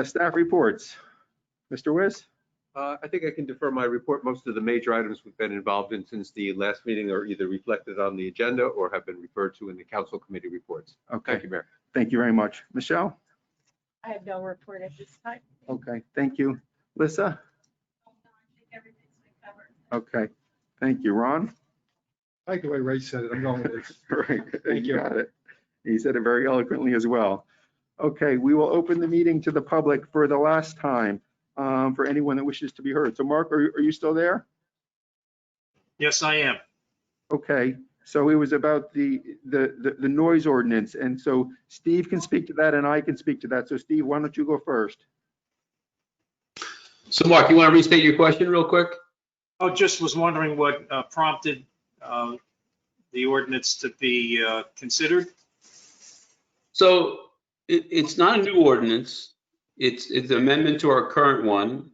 Speaker 2: Staff reports. Mr. Wiss?
Speaker 8: I think I can defer my report. Most of the major items we've been involved in since the last meeting are either reflected on the agenda or have been referred to in the council committee reports.
Speaker 2: Okay.
Speaker 8: Thank you, Mayor.
Speaker 2: Thank you very much. Michelle?
Speaker 14: I have no report at this time.
Speaker 2: Okay, thank you. Lissa? Okay, thank you. Ron?
Speaker 16: I like the way Ray said it. I'm going with this.
Speaker 2: Right,
Speaker 16: Thank
Speaker 2: you
Speaker 16: you.
Speaker 2: got it. He said it very eloquently as well. Okay, we will open the meeting to the public for the last time for anyone that wishes to be heard. So Mark, are you still there?
Speaker 6: Yes, I am.
Speaker 2: Okay, so it was about the noise ordinance. And so Steve can speak to that and I can speak to that. So Steve, why don't you go first?
Speaker 10: So Mark, you want to restate your question real quick?
Speaker 6: I just was wondering what prompted the ordinance to be considered.
Speaker 10: So it's not a new ordinance.
Speaker 17: It's an amendment to our current one,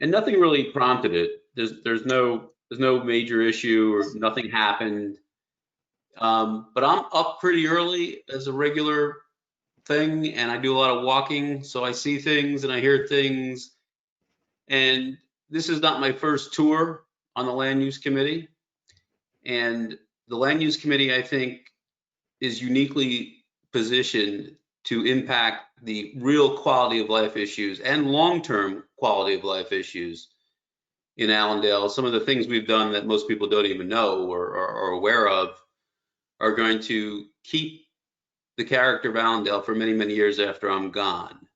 Speaker 17: and nothing really prompted it. There's no major issue or nothing happened. But I'm up pretty early as a regular thing, and I do a lot of walking, so I see things and I hear things. And this is not my first tour on the Land Use Committee. And the Land Use Committee, I think, is uniquely positioned to impact the real quality of life issues and long-term quality of life issues in Allendale. Some of the things we've done that most people don't even know or are aware of are going to keep the character of Allendale for many, many years after I'm gone.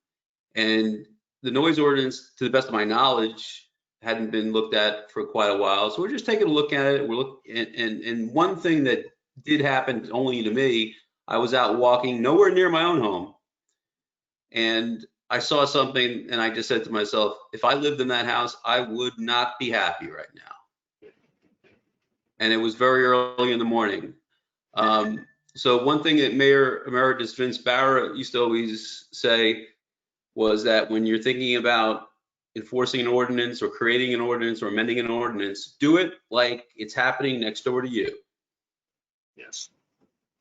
Speaker 17: And the noise ordinance, to the best of my knowledge, hadn't been looked at for quite a while. So we're just taking a look at it. And one thing that did happen only to me, I was out walking nowhere near my own home, and I saw something, and I just said to myself, if I lived in that house, I would not be happy right now. And it was very early in the morning. So one thing that Mayor Emeritus Vince Barra used to always say was that when you're thinking about enforcing an ordinance or creating an ordinance or amending an ordinance, do it like it's happening next door to you.
Speaker 6: Yes.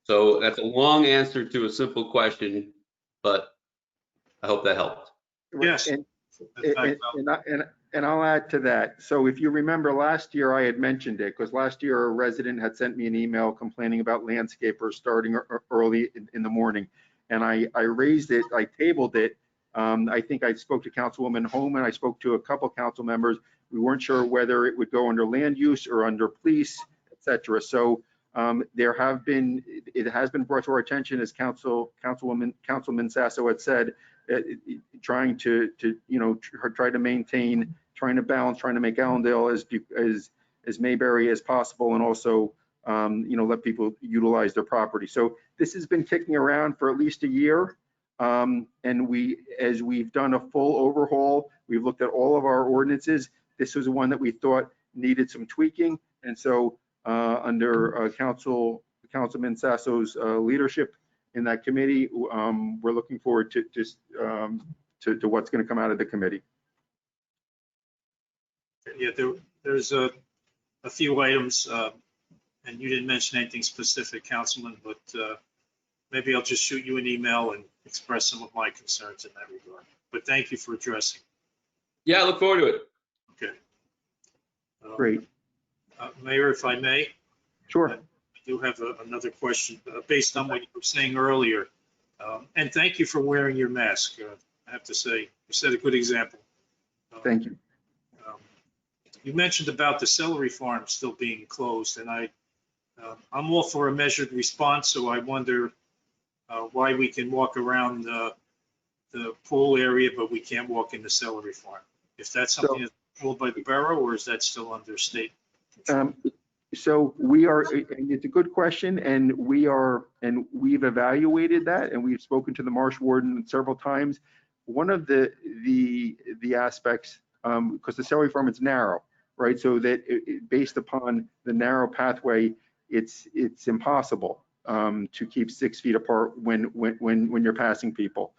Speaker 17: So that's a long answer to a simple question, but I hope that helped.
Speaker 6: Yes.
Speaker 2: And I'll add to that. So if you remember last year, I had mentioned it because last year a resident had sent me an email complaining about landscapers starting early in the morning. And I raised it, I tabled it. I think I spoke to Councilwoman Holman, I spoke to a couple council members. We weren't sure whether it would go under land use or under police, et cetera. So it has been brought to our attention, as Councilman Sasso had said, trying to try to maintain, trying to balance, trying to make Allendale as Mayberry as possible, and also let people utilize their property. So this has been kicking around for at least a year. And as we've done a full overhaul, we've looked at all of our ordinances. This was one that we thought needed some tweaking. And so under Councilman Sasso's leadership in that committee, we're looking forward to what's going to come out of the committee.
Speaker 6: Yeah, there's a few items, and you didn't mention anything specific, Councilman, but maybe I'll just shoot you an email and express some of my concerns in that regard. But thank you for addressing.
Speaker 17: Yeah, I look forward to it.
Speaker 6: Okay.
Speaker 2: Great.
Speaker 6: Mayor, if I may.
Speaker 2: Sure.
Speaker 6: I do have another question based on what you were saying earlier. And thank you for wearing your mask. I have to say, you set a good example.
Speaker 2: Thank you.
Speaker 6: You mentioned about the celery farm still being closed, and I'm all for a measured response, so I wonder why we can walk around the pool area, but we can't walk in the celery farm. If that's something that's controlled by the borough, or is that still under state control?
Speaker 2: So we are, and it's a good question, and we've evaluated that, and we've spoken to the marsh warden several times. One of the aspects, because the celery farm is narrow, right? So that based upon the narrow pathway, it's impossible to keep 6 feet apart when you're passing people.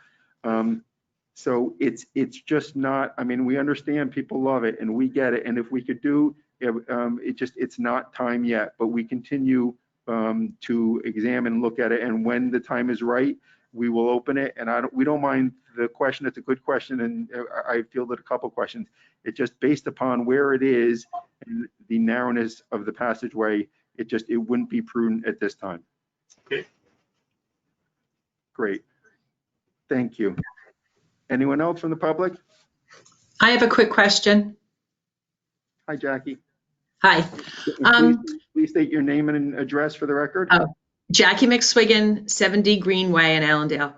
Speaker 2: So it's just not. I mean, we understand people love it, and we get it, and if we could do. It's not time yet, but we continue to examine and look at it. And when the time is right, we will open it. And we don't mind the question. It's a good question. And I fielded a couple questions. It's just based upon where it is and the narrowness of the passageway. It wouldn't be prudent at this time.
Speaker 6: Okay.
Speaker 2: Great. Thank you. Anyone else from the public?
Speaker 18: I have a quick question.
Speaker 2: Hi, Jackie.
Speaker 18: Hi.
Speaker 2: Please state your name and address for the record.
Speaker 18: Jackie McSwiggan, 7D Greenway in Allendale.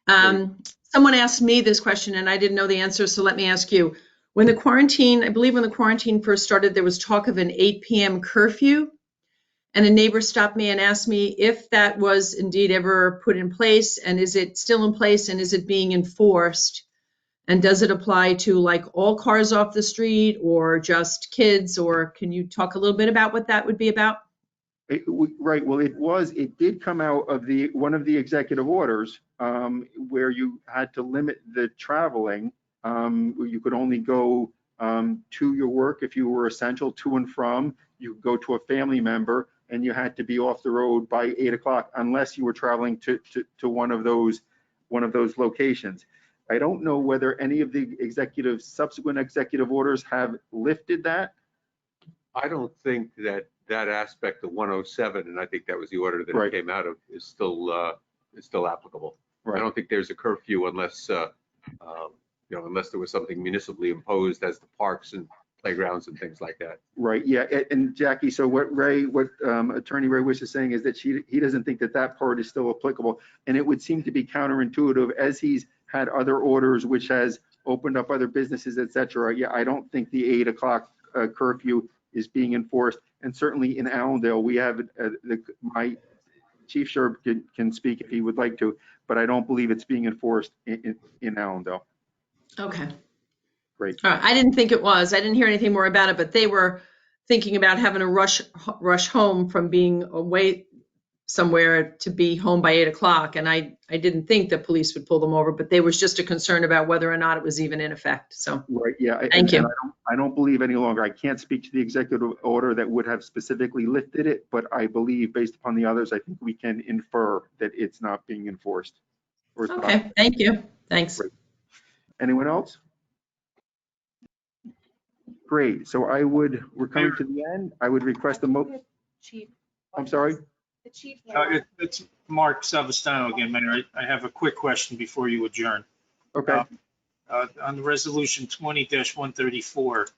Speaker 18: Someone asked me this question and I didn't know the answer, so let me ask you. I believe when the quarantine first started, there was talk of an 8 p.m. curfew, and a neighbor stopped me and asked me if that was indeed ever put in place, and is it still in place, and is it being enforced? And does it apply to like all cars off the street or just kids? Or can you talk a little bit about what that would be about?
Speaker 2: Right, well, it did come out of one of the executive orders where you had to limit the traveling. Where you could only go to your work if you were essential, to and from. You could go to a family member, and you had to be off the road by 8 o'clock unless you were traveling to one of those locations. I don't know whether any of the subsequent executive orders have lifted that.
Speaker 8: I don't think that aspect of 107, and I think that was the order that
Speaker 2: Right.
Speaker 8: it came out of, is still applicable.
Speaker 2: Right.
Speaker 8: I don't think there's a curfew unless, unless there was something municipally imposed as the parks and playgrounds and things like that.
Speaker 2: Right, yeah, and Jackie, so what Attorney Ray Wish is saying is that he doesn't think that part is still applicable. And it would seem to be counterintuitive as he's had other orders which has opened up other businesses, et cetera. Yeah, I don't think the 8 o'clock curfew is being enforced. And certainly in Allendale, we have, my Chief Sherb can speak if he would like to, but I don't believe it's being enforced in Allendale.
Speaker 18: Okay.
Speaker 2: Great.
Speaker 18: All right. I didn't think it was. I didn't hear anything more about it, but they were thinking about having to rush home from being away somewhere to be home by 8 o'clock. And I didn't think the police would pull them over, but there was just a concern about whether or not it was even in effect. So,
Speaker 2: right, yeah.
Speaker 18: Thank you.
Speaker 2: And I don't believe any longer. I can't speak to the executive order that would have specifically lifted it, but I believe based upon the others, I think we can infer that it's not being enforced. Or it's
Speaker 18: Okay,
Speaker 2: not.
Speaker 18: thank you. Thanks.
Speaker 2: Great. Anyone else? Great. So we're coming to the end. I would request a
Speaker 3: Chief.
Speaker 2: I'm sorry?
Speaker 3: The chief.
Speaker 6: It's Mark Savastano again, Mayor. I have a quick question before you adjourn.
Speaker 2: Okay.
Speaker 6: On the resolution 20-134,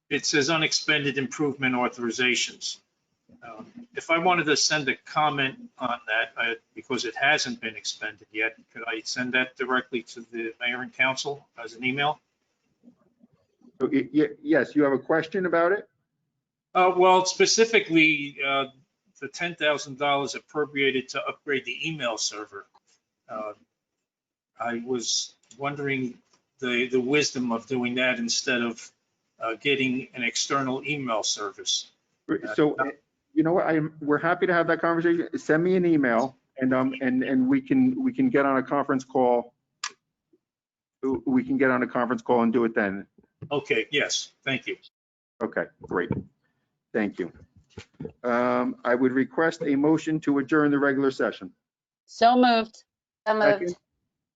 Speaker 6: it says unexpended improvement authorizations. If I wanted to send a comment on that, because it hasn't been expended yet, could I send that directly to the mayor and council as an email?
Speaker 2: So, yes, you have a question about it?
Speaker 6: Well, specifically, the $10,000 appropriated to upgrade the email server. I was wondering the wisdom of doing that instead of getting an external email service.
Speaker 2: So, you know what, we're happy to have that conversation. Send me an email and we can get on a conference call. We can get on a conference call and do it then.
Speaker 6: Okay, yes, thank you.
Speaker 2: Okay, great. Thank you. I would request a motion to adjourn the regular session.
Speaker 4: So moved.
Speaker 7: So moved.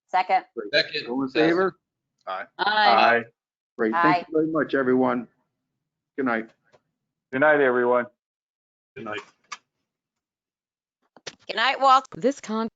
Speaker 7: Second.
Speaker 8: Second.
Speaker 2: All in favor?
Speaker 4: Aye.
Speaker 2: Great.
Speaker 7: Aye.
Speaker 2: Thank you very much, everyone. Good night.
Speaker 12: Good night, everyone.
Speaker 6: Good night.
Speaker 7: Good night, Walt.
Speaker 1: This con